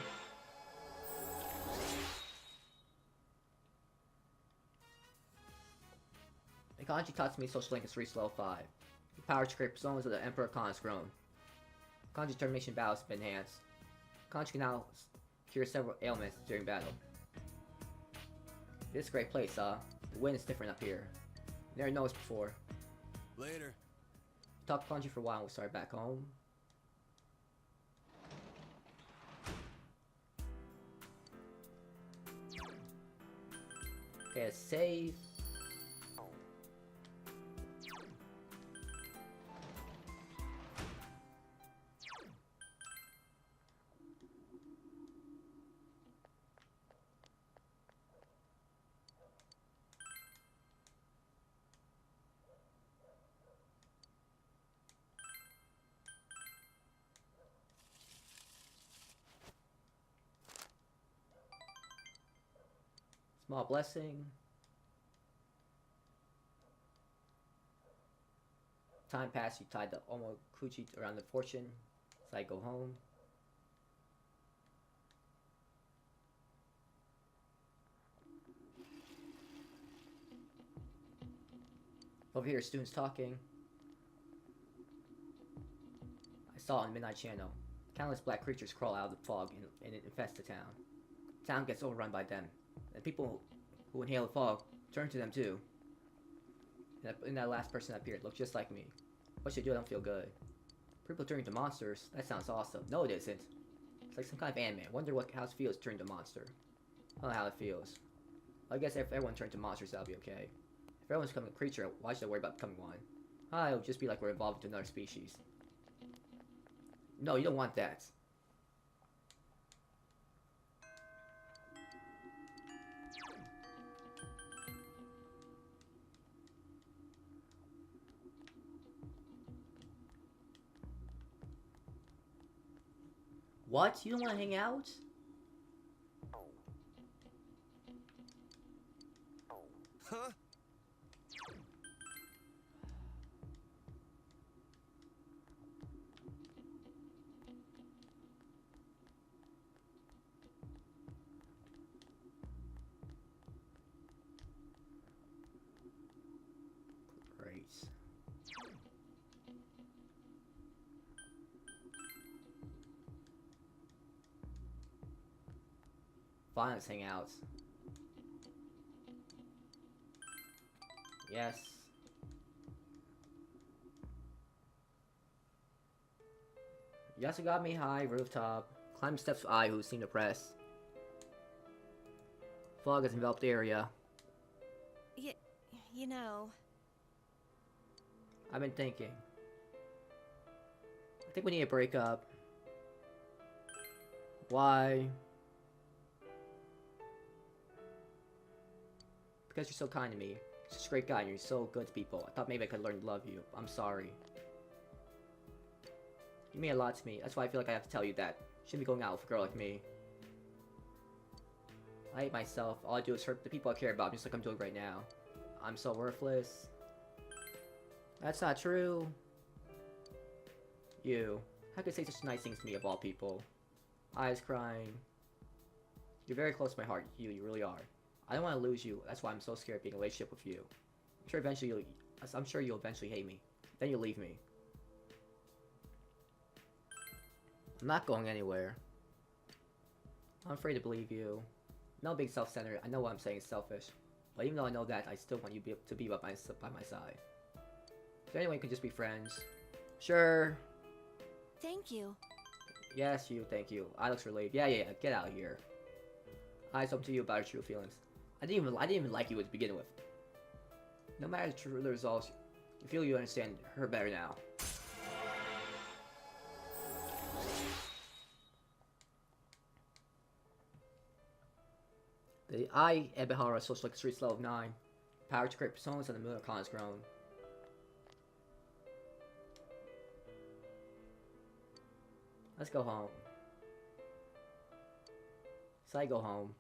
And Kanji taught me social link is 3 slow 5. The power to create personas of the Emperor Khan has grown. Kanji's determination battle has been enhanced. Kanji can now cure several ailments during battle. This is a great place, The wind is different up here. Never noticed before. Later. Talked to Kanji for a while and we started back home. Okay, let's save. Small blessing. Time passed, you tied the Omokuchi around the fortune. So I go home. Over here, students talking. I saw on the Midnight Channel. Countless black creatures crawl out of the fog and infest the town. The town gets overrun by them. And people who inhale the fog turn to them too. And that last person that appeared looked just like me. What should I do? I don't feel good. People turning to monsters? That sounds awesome. No, it isn't. It's like some kind of anime. I wonder how it feels to turn to monster. I don't know how it feels. I guess if everyone turned to monsters, that'll be okay. If everyone's becoming a creature, why should I worry about becoming one? It'll just be like we're evolving to another species. No, you don't want that. What? You don't want to hang out? Huh? Great. Fine, let's hang out. Yes. Yasugami high, rooftop. Climb steps with I who seem depressed. Fog has enveloped the area. You know... I've been thinking. I think we need to break up. Why? Because you're so kind to me. You're such a great guy and you're so good to people. I thought maybe I could learn to love you. I'm sorry. You mean a lot to me. That's why I feel like I have to tell you that. You shouldn't be going out with a girl like me. I hate myself. All I do is hurt the people I care about, just like I'm doing right now. I'm so worthless. That's not true. You. How could you say such nice things to me of all people? Eyes crying. You're very close to my heart. You really are. I don't want to lose you. That's why I'm so scared of being in a relationship with you. I'm sure you'll eventually hate me. Then you'll leave me. I'm not going anywhere. I'm afraid to believe you. No being self-centered. I know what I'm saying is selfish. But even though I know that, I still want you to be by my side. So anyway, we can just be friends. Sure. Thank you. Yes, you, thank you. I looks relieved. Yeah, get out of here. I spoke to you about your true feelings. I didn't even like you to begin with. No matter the true results, you feel you understand her better now. The I, Ebihara, social like streets level 9. Power to create personas and the Moonicon has grown. Let's go home. So I go home.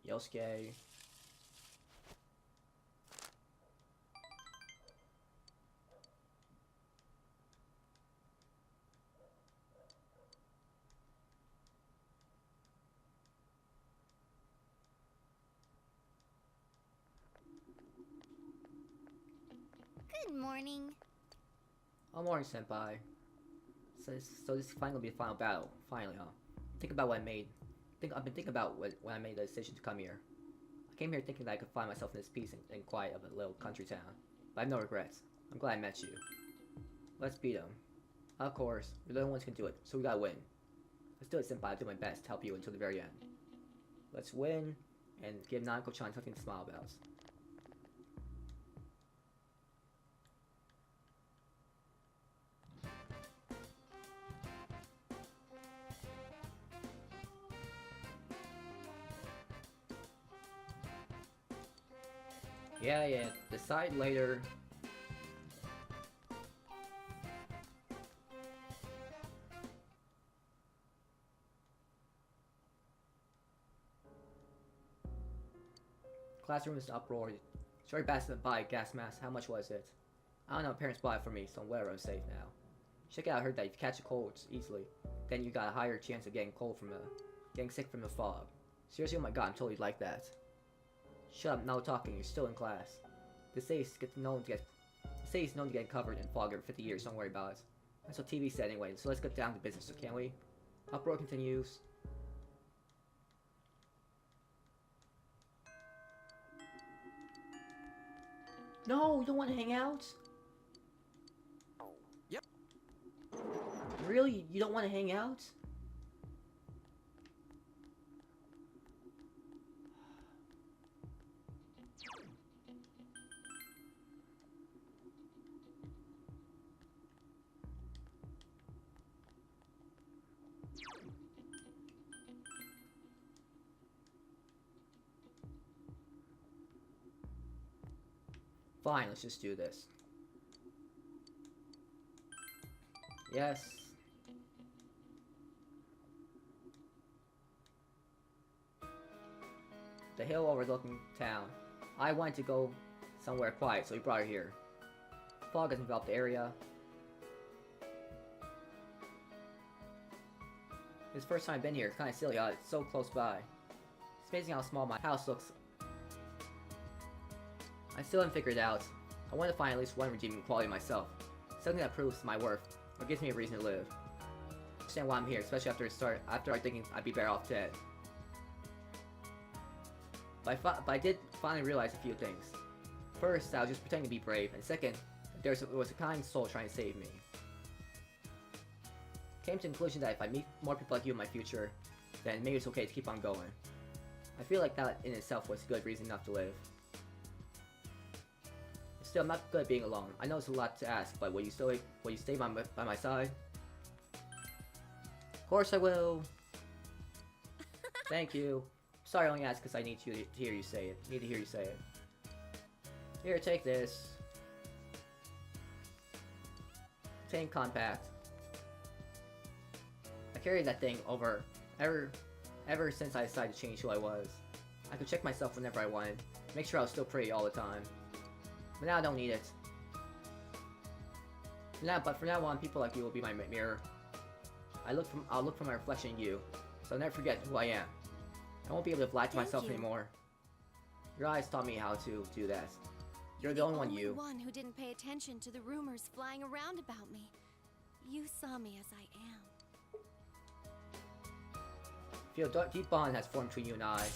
Yosuke. Good morning. Oh, morning, senpai. So this is finally gonna be the final battle. Finally, huh? Think about what I made. I've been thinking about when I made the decision to come here. I came here thinking that I could find myself in this peace and quiet of a little country town. But I have no regrets. I'm glad I met you. Let's beat them. Of course, we're the only ones who can do it, so we gotta win. Let's do it, senpai. I'll do my best to help you until the very end. Let's win and give Nanako-chan something to smile about. Yeah, decide later. Classroom is uproar. Sorry, bastard, buy a gas mask. How much was it? I don't know, parents bought it for me, so whatever, I'm safe now. Check it out, I heard that if you catch a cold easily, then you got a higher chance of getting sick from the fog. Seriously, oh my god, I'm totally like that. Shut up, no talking, you're still in class. The city is known to get covered in fog every 50 years, don't worry about it. That's what TV said anyway, so let's get down to business, so can't we? Uproar continues. No, you don't want to hang out? Yep. Really? You don't want to hang out? Fine, let's just do this. Yes. The hill overlooking town. I wanted to go somewhere quiet, so we brought her here. Fog has enveloped the area. This is the first time I've been here. It's kind of silly how it's so close by. It's amazing how small my house looks. I still haven't figured it out. I want to find at least one redeeming quality myself. Something that proves my worth, or gives me a reason to live. I understand why I'm here, especially after I thinking I'd be better off dead. But I did finally realize a few things. First, I was just pretending to be brave, and second, there was a kind soul trying to save me. Came to the conclusion that if I meet more people like you in my future, then maybe it's okay to keep on going. I feel like that in itself was a good reason not to live. Still, I'm not good at being alone. I know it's a lot to ask, but will you stay by my side? Of course I will. Thank you. Sorry, I only asked because I need to hear you say it. Here, take this. Tank compact. I carried that thing ever since I decided to change who I was. I could check myself whenever I wanted, make sure I was still pretty all the time. But now I don't need it. But from now on, people like you will be my mirror. I'll look for my reflection in you, so I'll never forget who I am. I won't be able to lie to myself anymore. Your eyes taught me how to do that. You're the only one who didn't pay attention to the rumors flying around about me. You saw me as I am. Feel a deep bond has formed between you and I.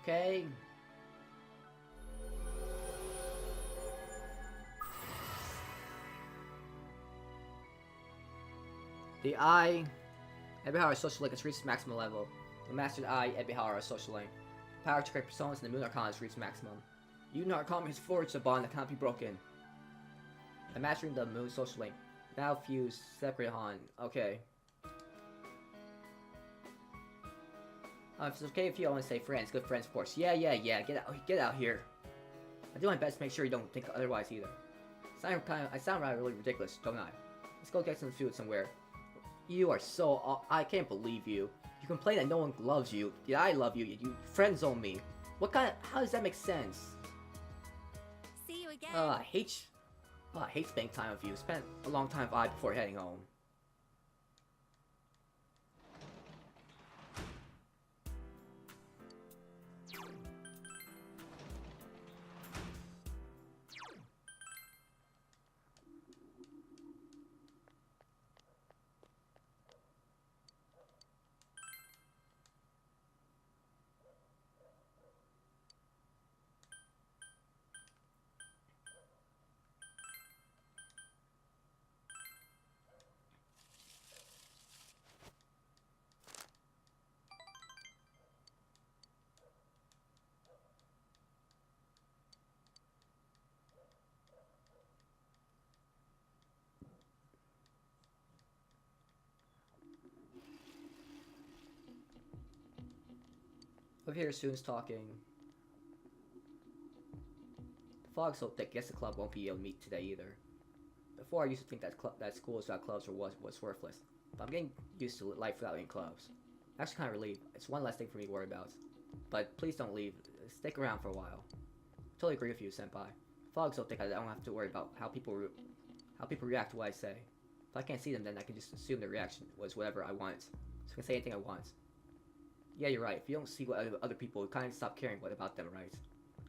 Okay. The Eye Ebihara Social Link has reached maximum level. The Mastered Eye Ebihara Social Link. Power to create personas in the Moon Arcana has reached maximum. You Arcana has forged a bond that cannot be broken. The Mastering the Moon Social Link. Now fuse separate Han. Okay. If it's okay if you only say friends, good friends of course. Yeah, get out here. I do my best to make sure you don't think otherwise either. I sound really ridiculous, don't I? Let's go get some food somewhere. You are so... I can't believe you. You complain that no one loves you. Yeah, I love you. You friend zone me. What kind of... How does that make sense? See you again. I hate spending time with you. Spent a long time with I before heading home. Over here, students talking. The fog's so thick, guess the club won't be able to meet today either. Before, I used to think that schools without clubs was worthless, but I'm getting used to life without any clubs. I'm actually kind of relieved. It's one less thing for me to worry about. But please don't leave. Stick around for a while. Totally agree with you, Senpai. Fog's so thick I don't have to worry about how people react to what I say. If I can't see them, then I can just assume their reaction was whatever I want. So I can say anything I want. Yeah, you're right. If you don't see what other people, you kind of stop caring about them, right?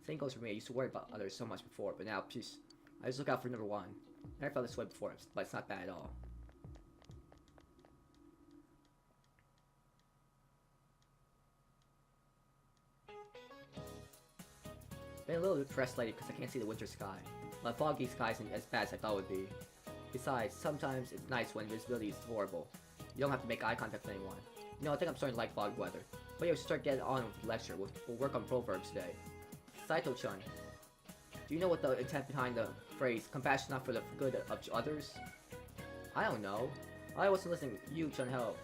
Same goes for me. I used to worry about others so much before, but now, I just look out for number one. I never felt this way before, but it's not bad at all. Been a little depressed lately because I can't see the winter sky. But foggy sky isn't as bad as I thought it would be. Besides, sometimes it's nice when visibility is horrible. You don't have to make eye contact with anyone. You know, I think I'm starting to like fog weather. But yeah, we should start getting on with the lecture. We'll work on proverbs today. Saito-chan, do you know what the intent behind the phrase, compassion not for the good of others? I don't know. I wasn't listening to you, Chun-Ho.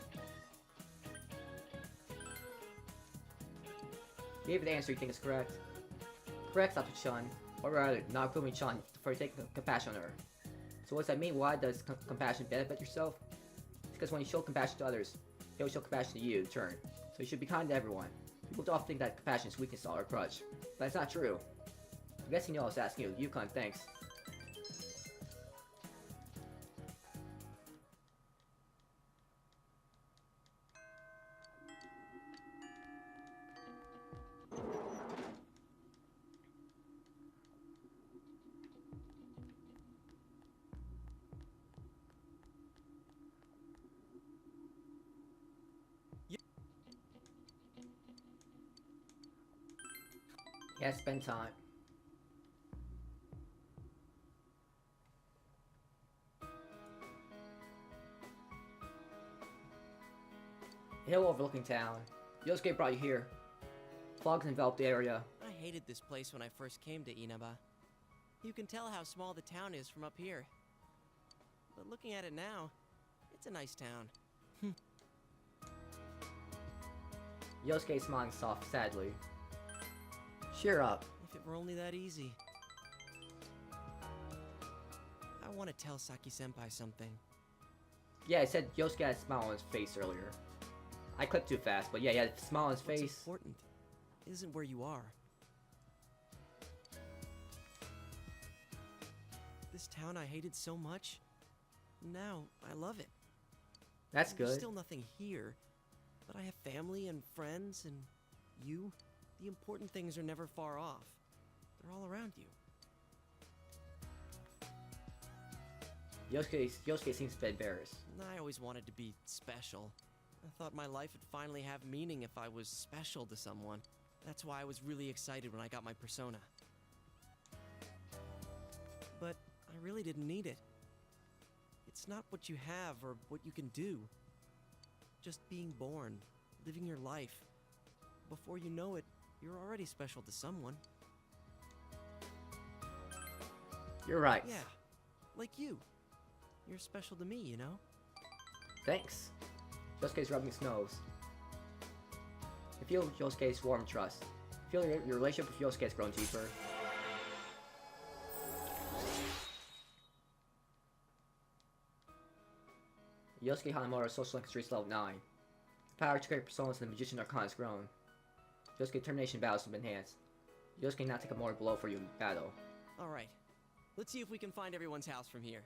Gave the answer you think is correct. Correct, Sato-chan. Or rather, Naokumi-chan, for taking compassion on her. So what does that mean? Why does compassion benefit yourself? It's because when you show compassion to others, they will show compassion to you in turn. So you should be kind to everyone. People often think that compassion is weakness or a crutch. But it's not true. I guess you know I was asking you. Yukon, thanks. Yeah, spend time. Hill overlooking town. Yosuke brought you here. Fog's enveloped the area. I hated this place when I first came to Inaba. You can tell how small the town is from up here. But looking at it now, it's a nice town. Yosuke smiling sadly. Cheer up. If it were only that easy. I want to tell Saki-senpai something. Yeah, it said Yosuke had a smile on his face earlier. I clicked too fast, but yeah, he had a smile on his What's face. important isn't where you are. This town I hated so much, now I love it. That's There's good. still nothing here, but I have family and friends and you. The important things are never far off. They're all around you. Yosuke seems a bit embarrassed. I always wanted to be special. I thought my life would finally have meaning if I was special to someone. That's why I was really excited when I got my persona. But I really didn't need it. It's not what you have or what you can do. Just being born, living your life. Before you know it, you're already special to someone. You're right. Yeah, like you. You're special to me, you know? Thanks. Yosuke's rubbing his nose. I feel Yosuke's warm trust. I feel your relationship with Yosuke has grown deeper. Yosuke Hanamura, social link streets level 9. The power to create personas and the magician arcana has grown. Yosuke determination battles have been enhanced. Yosuke now take a more blow for you in battle. Alright, let's see if we can find everyone's house from here.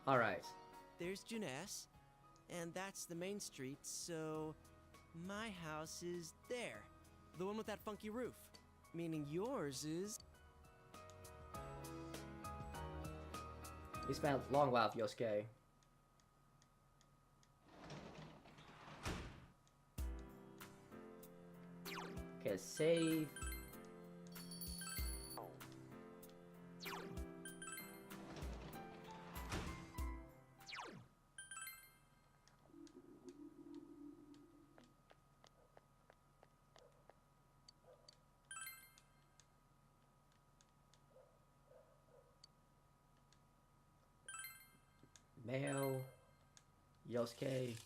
Alright. There's Junes, and that's the main street, so my house is there. The one with that funky roof. Meaning yours is... We spent a long while with Yosuke. Okay, save. Mail. Yosuke.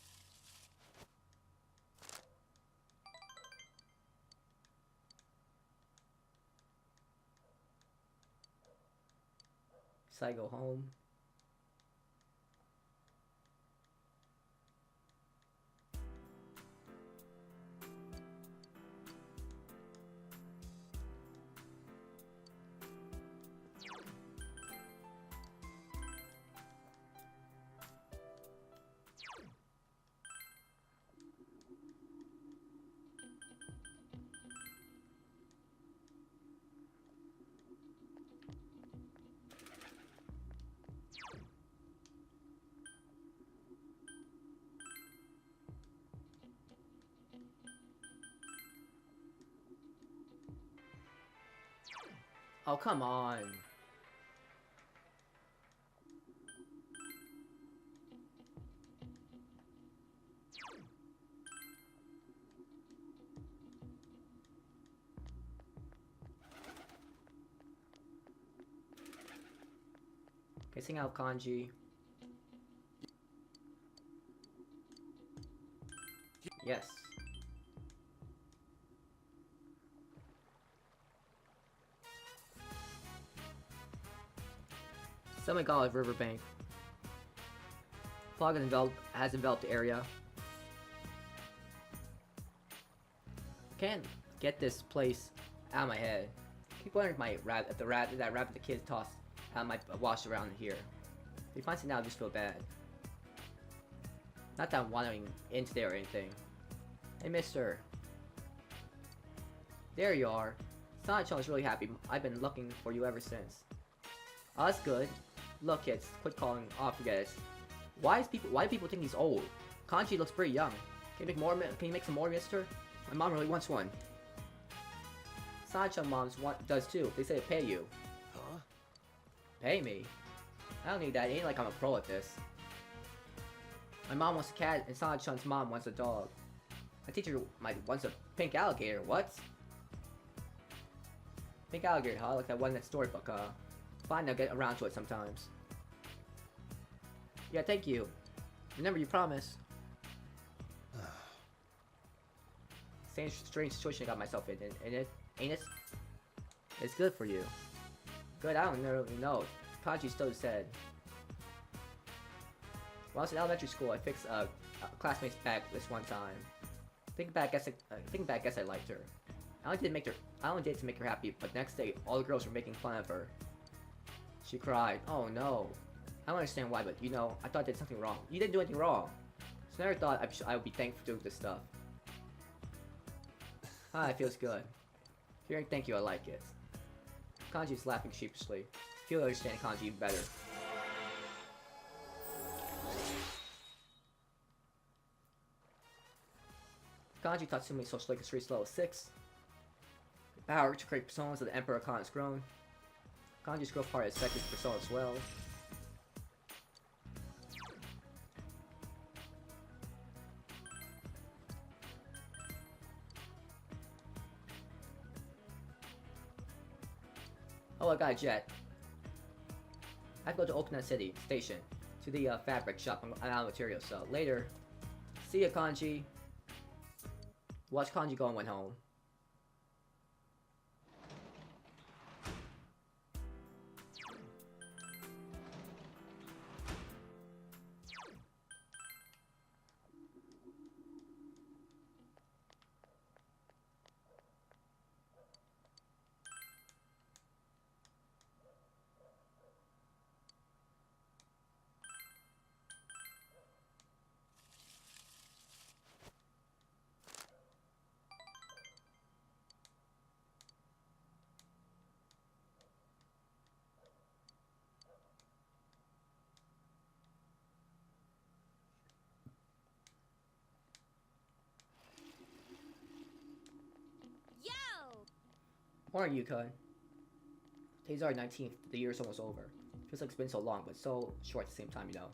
So I go home. Oh, come on. Okay, sing out kanji. Yes. Summon God of Riverbank. Fog has enveloped the area. Can't get this place out of my head. Keep wondering if that rabbit the kids tossed out might wash around here. If he finds it now, I just feel bad. Not that I'm wandering into there or anything. Hey, mister. There you are. Sonic-chan is really happy. I've been looking for you ever since. Oh, that's good. Look, kids, quit calling off, forget it. Why do people think he's old? Kanji looks pretty young. Can you make some more, mister? My mom really wants one. Sonic-chan moms does too. They say to pay you. Huh? Pay me? I don't need that. It ain't like I'm a pro at this. My mom wants a cat, and Sonic-chan's mom wants a dog. My teacher wants a pink alligator. What? Pink alligator, huh? Like that one in that storybook, Fine, I'll get around to it sometimes. Yeah, thank you. Remember, you promise. Strange situation I got myself in, ain't it? It's good for you. Good, I don't really know. Kanji still said. When I was in elementary school, I fixed a classmate's back this one time. Thinking back, I guess I liked her. I only did it to make her happy, but next day, all the girls were making fun of her. She cried. Oh no. I don't understand why, but you know, I thought I did something wrong. You didn't do anything wrong. So I never thought I would be thankful for doing this stuff. Ah, it feels good. Hearing thank you, I like it. Kanji's laughing sheepishly. I feel I understand Kanji even better. Kanji taught Sumi social linguistics level 6. The power to create personas of the Emperor Khan has grown. Kanji's growth part has affected his persona as well. Oh, I got a jet. I have to go to Okina City Station to the fabric shop. I'm out of materials, so later. See ya, Kanji. Watch Kanji go and went home. Morning, Yukon. Today's our 19th. The year's almost over. Feels like it's been so long, but so short at the same time, you know.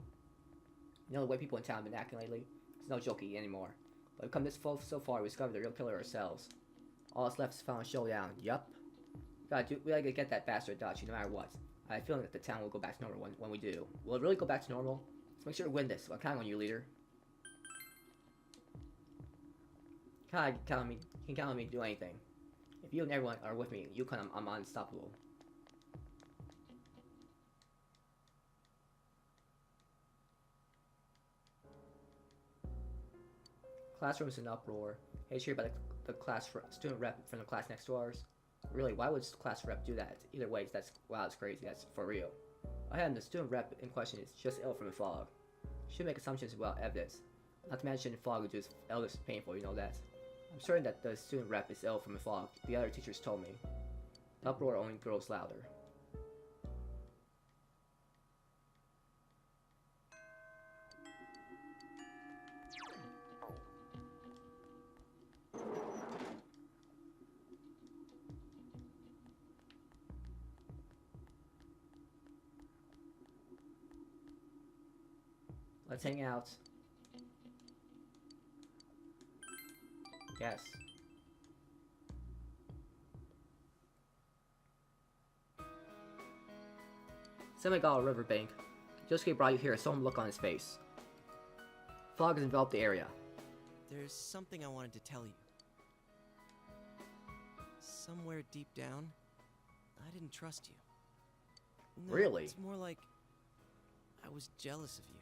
You know the way people in town have been acting lately? It's no joking anymore. But we've come this so far, we discovered the real killer ourselves. All that's left is final showdown. Yup. We gotta get that bastard Adachi no matter what. I have a feeling that the town will go back to normal when we do. Will it really go back to normal? Let's make sure to win this. I'm counting on you, leader. You can count on me to do anything. If you and everyone are with me, I'm unstoppable. Classroom's in uproar. Hey, cheered by the student rep from the class next to ours. Really, why would the class rep do that? Either way, wow, it's crazy. That's for real. Ahead, the student rep in question is just ill from the fog. Should make assumptions about evidence. Not to mention, fog would do his eldest painful. You know that. I'm certain that the student rep is ill from the fog. The other teachers told me. The uproar only grows louder. Let's hang out. Yes. Semigal riverbank. Josuke brought you here, saw him look on his face. Fog has enveloped the area. There's something I wanted to tell you. Somewhere deep down, I didn't trust you. No, Really? It's more like I was jealous of you.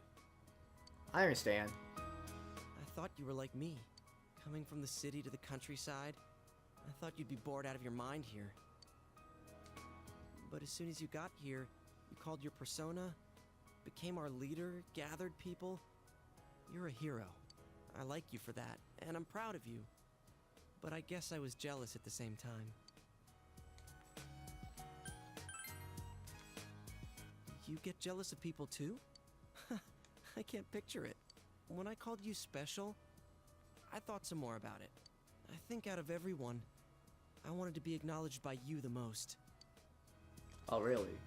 I understand. I thought you were like me. Coming from the city to the countryside, I thought you'd be bored out of your mind here. But as soon as you got here, you called your persona, became our leader, gathered people. You're a hero. I like you for that, and I'm proud of you. But I guess I was jealous at the same time. You get jealous of people too? I can't picture it. When I called you special, I thought some more about it. I think out of everyone, I wanted to be acknowledged by you the most. Oh, really?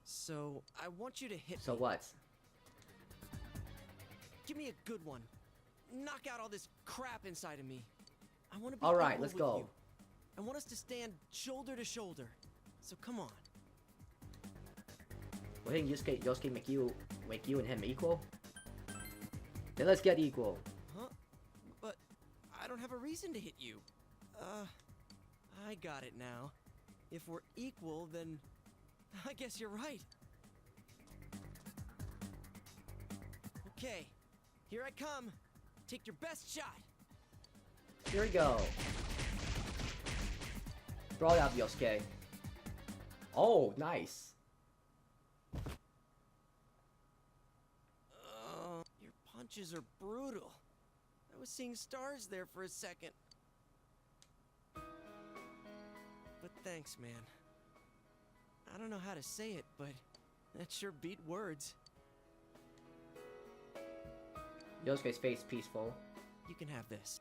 So, I want you to hit So me. what? Give me a good one. Knock out all this crap inside of me. I want to be Alright, equal let's with go. you. I want us to stand shoulder to shoulder. So come on. Well, didn't Yosuke make you and him equal? Then let's get equal. Huh? But I don't have a reason to hit you. I got it now. If we're equal, then I guess you're right. Okay, here I come. Take your best shot. Here we go. Throw it out, Yosuke. Oh, nice. Your punches are brutal. I was seeing stars there for a second. But thanks, man. I don't know how to say it, but that sure beat words. Yosuke's face peaceful. You can have this.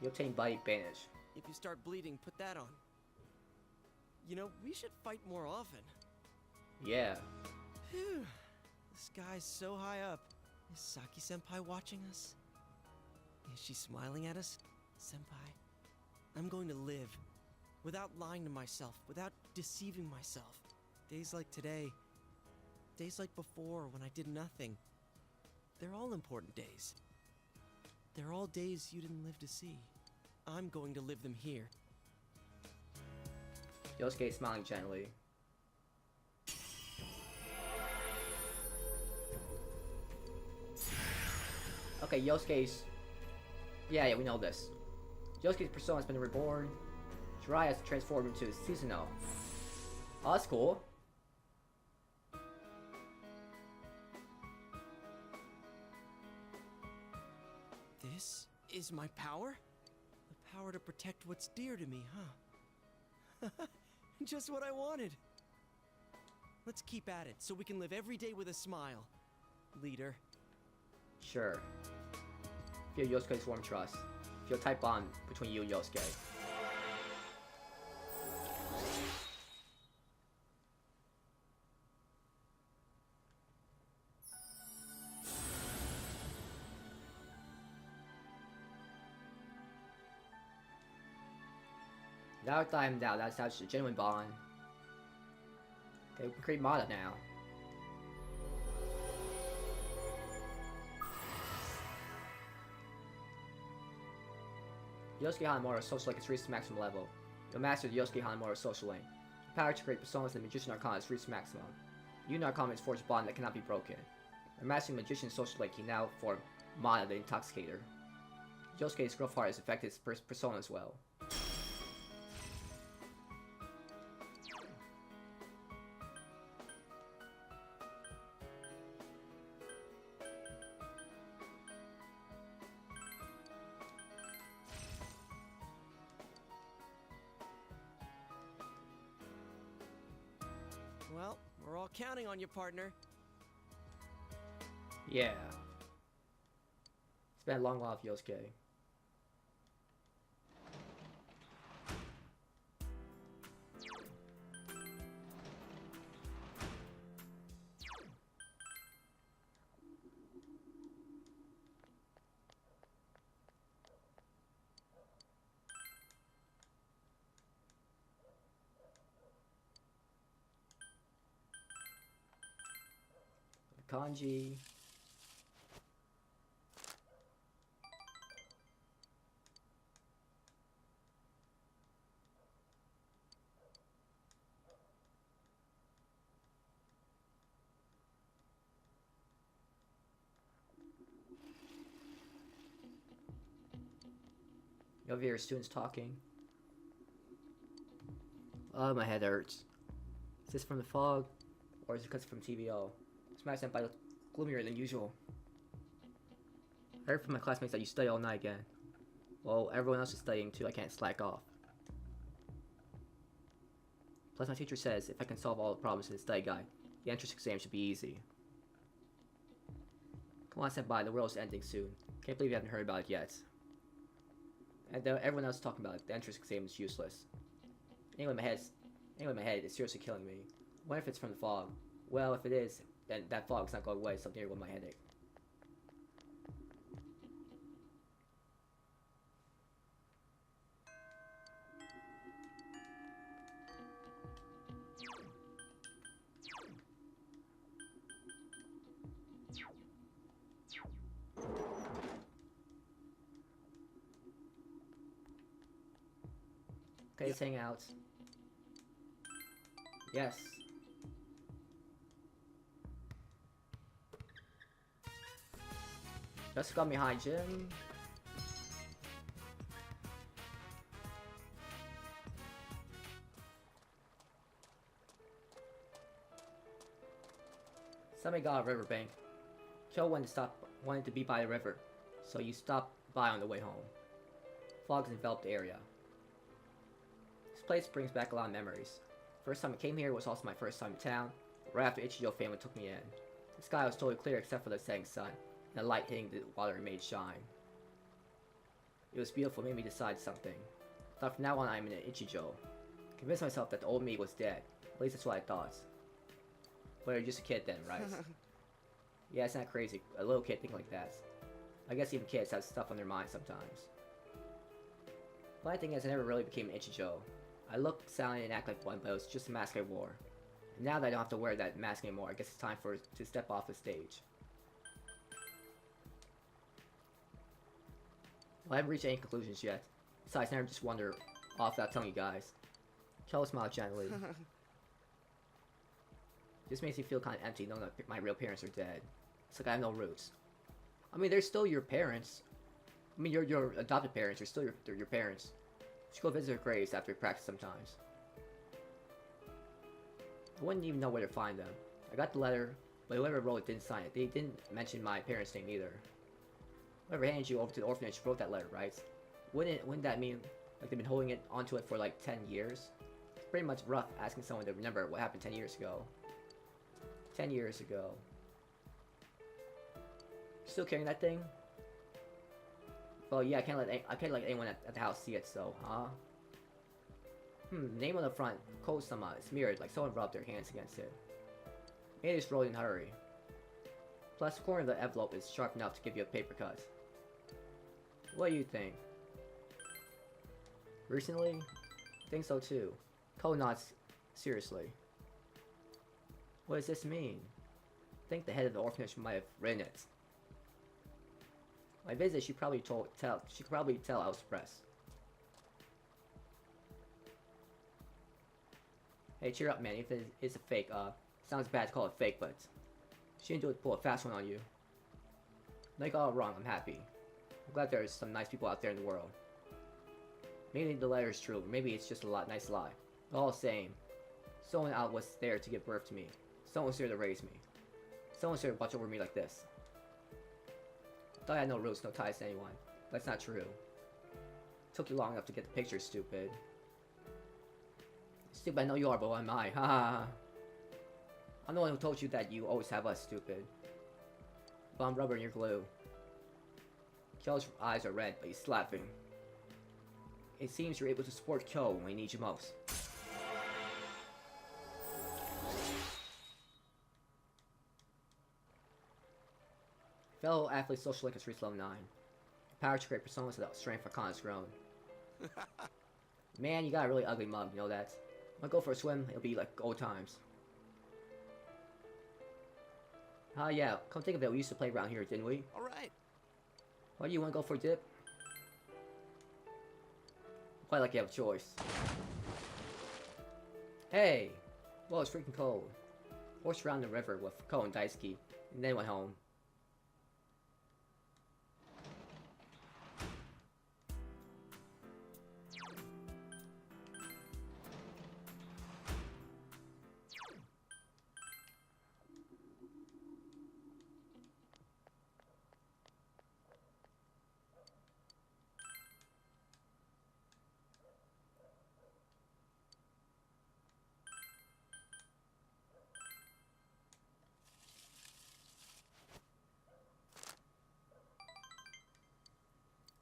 You obtain body bandage. If you start bleeding, put that on. You know, we should fight more often. Yeah. Phew. The sky's so high up. Is Saki-senpai watching us? Is she smiling at us? Senpai, I'm going to live. Without lying to myself, without deceiving myself. Days like today, days like before when I did nothing. They're all important days. They're all days you didn't live to see. I'm going to live them here. Yosuke is smiling gently. Okay, Yosuke's... Yeah, we know this. Yosuke's persona has been reborn. Jiraiya has transformed into Susanoo. Oh, that's cool. This is my power? The power to protect what's dear to me, huh? Just what I wanted. Let's keep at it so we can live every day with a smile, leader. Sure. Feel Yosuke's warm trust. Feel tight bond between you and Yosuke. Without time doubt, that's a genuine bond. Okay, we can create Mata now. Yosuke Hanamura Social Link has reached its maximum level. You'll master the Yosuke Hanamura Social Link. The power to create personas and Magician Arcana has reached maximum. You and Arcana has forged a bond that cannot be broken. By mastering Magician Social Link, he now formed Mana the Intoxicator. Yosuke's growth heart has affected his persona as well. Well, we're all counting on you, partner. Yeah. It's been a long while for Yosuke. Kanji. You over here, students talking. Oh, my head hurts. Is this from the fog? Or is it because from TVO? Smash Senpai looks gloomier than usual. I heard from my classmates that you study all night again. Well, everyone else is studying too, I can't slack off. Plus my teacher says if I can solve all the problems in the study guide, the entrance exam should be easy. Come on, Senpai, the world's ending soon. Can't believe you haven't heard about it yet. And everyone else is talking about it, the entrance exam is useless. Anyway, my head is seriously killing me. What if it's from the fog? Well, if it is, then that fog's not going away, so I'm near with my headache. Okay, let's hang out. Yes. Let's go behind Jim. Somebody got a riverbank. Kyo wanted to be by the river, so you stopped by on the way home. Fog's enveloped the area. This place brings back a lot of memories. First time I came here was also my first time in town, right after Ichijo family took me in. The sky was totally clear except for the setting sun, and the light hitting the water made shine. It was beautiful, made me decide something. I thought from now on I'm in an Ichijo. Convinced myself that the old me was dead. At least that's what I thought. But you're just a kid then, right? Yeah, it's not crazy. A little kid thinking like that. I guess even kids have stuff on their mind sometimes. My thing is, I never really became an Ichijo. I look, sound, and act like one, but it was just a mask I wore. And now that I don't have to wear that mask anymore, I guess it's time to step off the stage. Well, I haven't reached any conclusions yet. Besides, I never just wander off without telling you guys. Kyo smiled gently. This makes me feel kind of empty knowing that my real parents are dead. It's like I have no roots. I mean, they're still your parents. I mean, your adopted parents are still your parents. You should go visit their graves after practice sometimes. I wouldn't even know where to find them. I got the letter, but whoever wrote it didn't sign it. They didn't mention my parents' name either. Whoever handed you over to the orphanage wrote that letter, right? Wouldn't that mean like they've been holding onto it for like 10 years? It's pretty much rough asking someone to remember what happened 10 years ago. 10 years ago. Still carrying that thing? Well, yeah, I can't let anyone at the house see it, so, huh? Name on the front, Ko-sama, it's mirrored, like someone rubbed their hands against it. Maybe they just wrote in a hurry. Plus, the corner of the envelope is sharp enough to give you a paper cut. What do you think? Recently? I think so too. Ko nods seriously. What does this mean? I think the head of the orphanage might have written it. My visit, she could probably tell I was depressed. Hey, cheer up, man. If it's a fake, sounds bad to call it fake, but she didn't do it to pull a fast one on you. Like all wrong, I'm happy. I'm glad there's some nice people out there in the world. Maybe the letter is true, or maybe it's just a nice lie. But all the same, someone out was there to give birth to me. Someone was there to raise me. Someone was there to watch over me like this. I thought I had no roots, no ties to anyone. That's not true. It took you long enough to get the picture, stupid. Stupid, I know you are, but what am I? Haha. I'm the one who told you that you always have us, stupid. But I'm rubber and you're glue. Kyo's eyes are red, but he's laughing. It seems you're able to support Kyo when we need you most. Fellow athlete social link has reached level 9. Power to create personas without strength for con has grown. Man, you got a really ugly mug, you know that? Wanna go for a swim? It'll be like old times. Yeah, come think of it, we used to play around here, didn't we? Alright. Why do you wanna go for a dip? Quite like you have a choice. Hey! Well, it's freaking cold. Horse around the river with Ko and Daisuke, and then went home.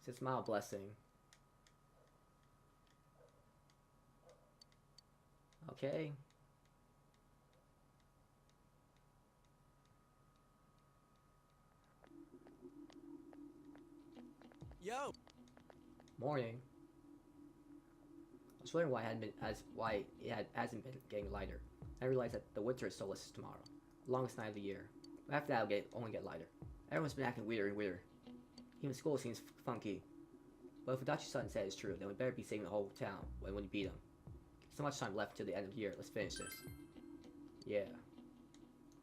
It's a smile blessing. Okay. Yo! Morning. I was wondering why it hasn't been getting lighter. I realized that the winter solstice is tomorrow, longest night of the year. But after that, it'll only get lighter. Everyone's been acting weirder and weirder. Even school seems funky. But if Adachi-san said it's true, then we better be saving the whole town when we beat him. So much time left till the end of the year. Let's finish this. Yeah.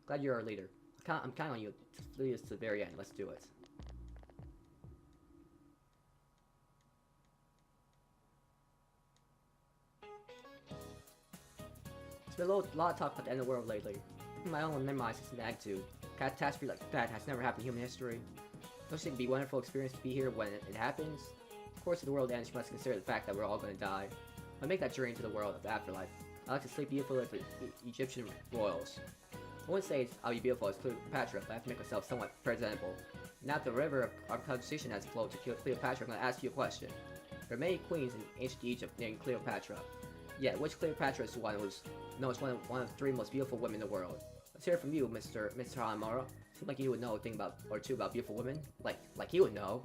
Glad you're our leader. I'm counting on you to lead us to the very end. Let's do it. been a lot of talk about the end of the world lately. My own memorized is an attitude. Catastrophe like that has never happened in human history. Don't you think it'd be a wonderful experience to be here when it happens? Of course, if the world ends, you must consider the fact that we're all going to die. I'll make that journey into the world of the afterlife. I like to sleep beautifully with the Egyptian royals. I wouldn't say I'll be beautiful as Cleopatra, but I have to make myself somewhat presentable. Now that the river of our conversation has flowed to Cleopatra, I'm going to ask you a question. There are many queens in ancient Egypt named Cleopatra. Yet, which Cleopatra is the one who was known as one of the 3 most beautiful women in the world? Let's hear it from you, Mr. Hanamura. Seems like you would know a thing or two about beautiful women. Like you would know.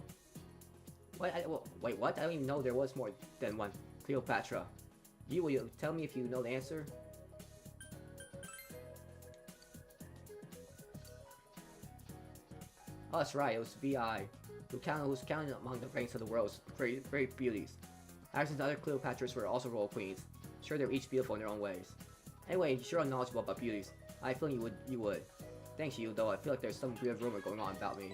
Wait, what? I don't even know there was more than one Cleopatra. Will you tell me if you know the answer? Oh, that's right, it was Vi, who was counted among the ranks of the world's great beauties. Actually, the other Cleopatras were also royal queens. Sure, they were each beautiful in their own ways. Anyway, you're sure knowledgeable about beauties. I feel you would. Thanks you, though I feel like there's some weird rumor going on about me.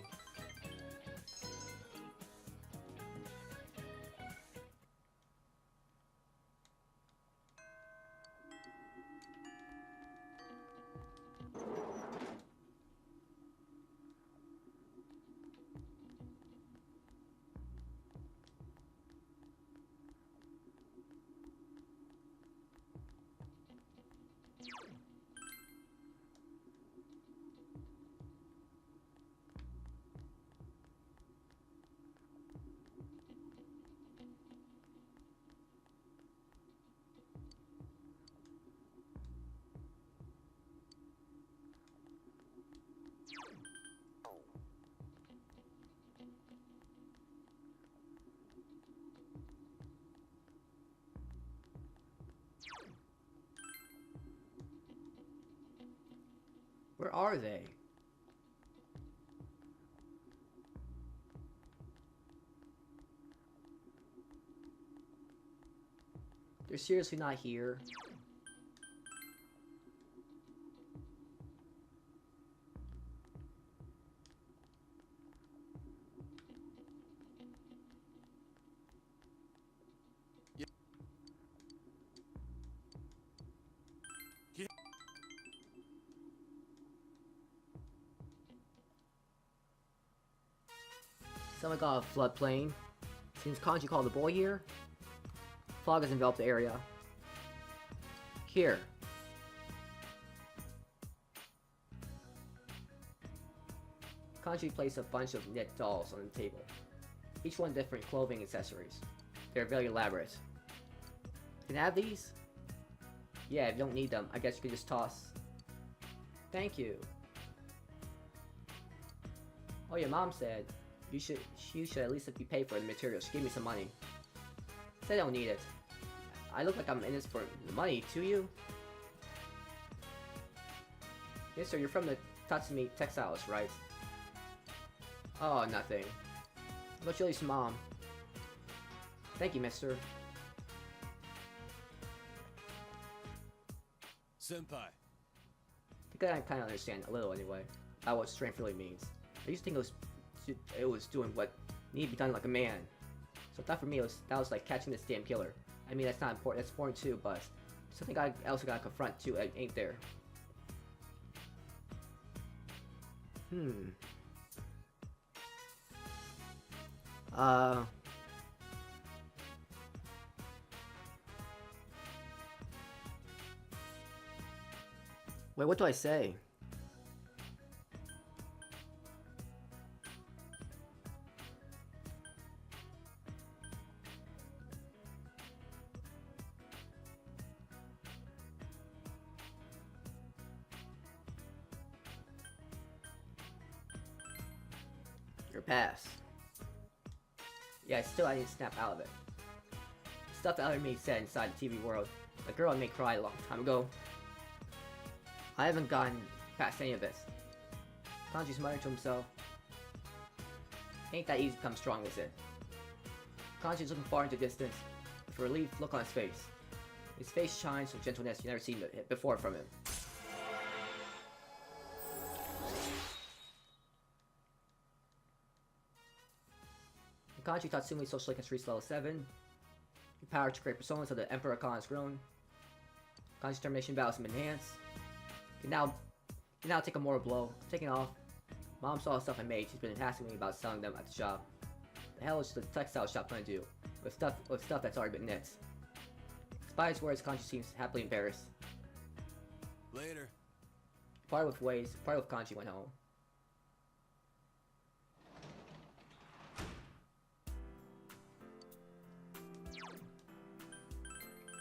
Where are they? They're seriously not here? Someone got a floodplain. Seems Kanji called the boy here. Fog has enveloped the area. Here. Kanji placed a bunch of knit dolls on the table. Each one different clothing accessories. They're very elaborate. Can I have these? Yeah, if you don't need them, I guess you could just toss. Thank you. Oh, your mom said you should at least let me pay for the materials. She gave me some money. Said I don't need it. I look like I'm in this for the money, to you? Yes, sir, you're from the Tatsumi Textiles, right? Oh, nothing. Go show you some mom. Thank you, mister. Senpai. I think I kind of understand a little anyway about what strength really means. I used to think it was doing what needed to be done like a man. So that for me that was like catching this damn killer. I mean that's not important. That's important too, but something else I gotta confront too. Ain't there? Wait, what do I say? Your pass. Yeah, still I need to snap out of it. Stuff that other me said inside the TV world. The girl made me cry a long time ago. I haven't gotten past any of this. Kanji's muttering to himself. Ain't that easy to become strong, is it? Kanji's looking far into the distance, with a relieved look on his face. His face shines with gentleness you've never seen before from him. Kanji Tatsumi socially can reach level 7. Your power to create personas of the Emperor Khan has grown. Kanji's determination battle has been enhanced. Can now take a mortal blow. Taking off. Mom saw the stuff I made. She's been asking me about selling them at the shop. The hell is the textile shop trying to do with stuff that's already been knit? Despite his words, Kanji seems happily embarrassed. Later. Parted with Kanji went home.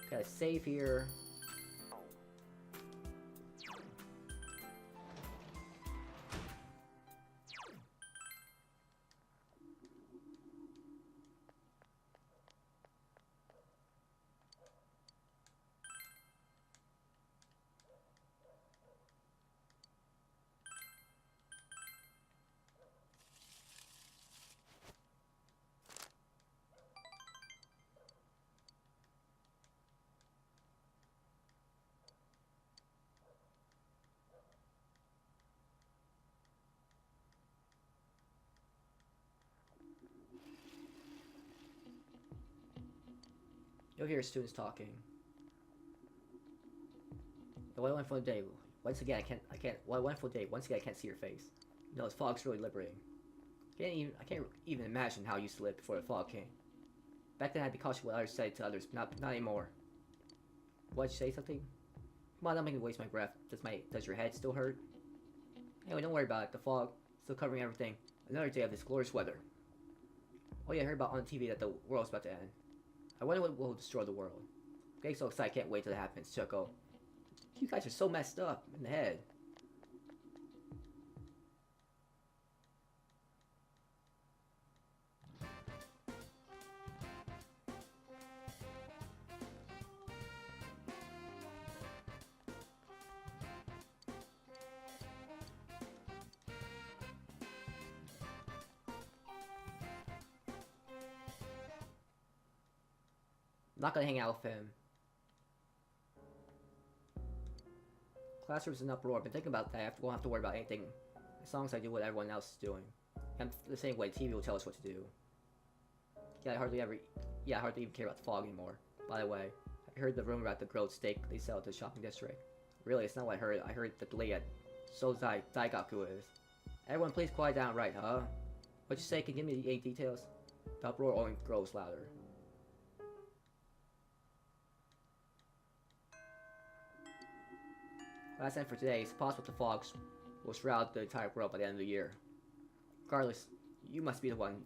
Gotta save here. You'll hear students talking. What a wonderful day. Once again, what a wonderful day. Once again, I can't see your face. You know, this fog's really liberating. I can't even imagine how I used to live before the fog came. Back then, I'd be cautious what others said to others, but not anymore. What'd you say something? Come on, don't make me waste my breath. Does your head still hurt? Anyway, don't worry about it. The fog still covering everything. Another day of this glorious weather. Oh yeah, I heard about on TV that the world's about to end. I wonder what will destroy the world. I'm getting so excited, I can't wait till it happens, Choco. You guys are so messed up in the head. I'm not gonna hang out with him. Classroom's in uproar, but think about that. I won't have to worry about anything as long as I do what everyone else is doing. And the same way, TV will tell us what to do. Yeah, I hardly even care about the fog anymore. By the way, I heard the rumor about the grilled steak they sell at the shopping district. Really, it's not what I heard. I heard that the lady at Sozai Daigaku is. Everyone, please quiet down, right, huh? What'd you say? Can you give me any details? The uproar only grows louder. Last time for today, it's possible the fogs will shroud the entire world by the end of the year. Regardless, you must be the one.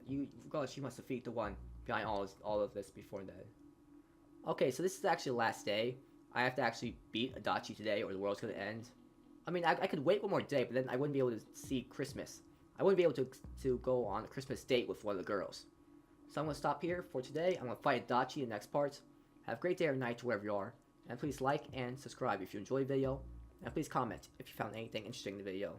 Regardless, you must defeat the one behind all of this before then. Okay, so this is actually the last day. I have to actually beat Adachi today, or the world's gonna end. I mean, I could wait one more day, but then I wouldn't be able to see Christmas. I wouldn't be able to go on a Christmas date with one of the girls. So I'm gonna stop here for today. I'm gonna fight Adachi in the next part. Have a great day or night wherever you are, and please like and subscribe if you enjoyed the video. And please comment if you found anything interesting in the video.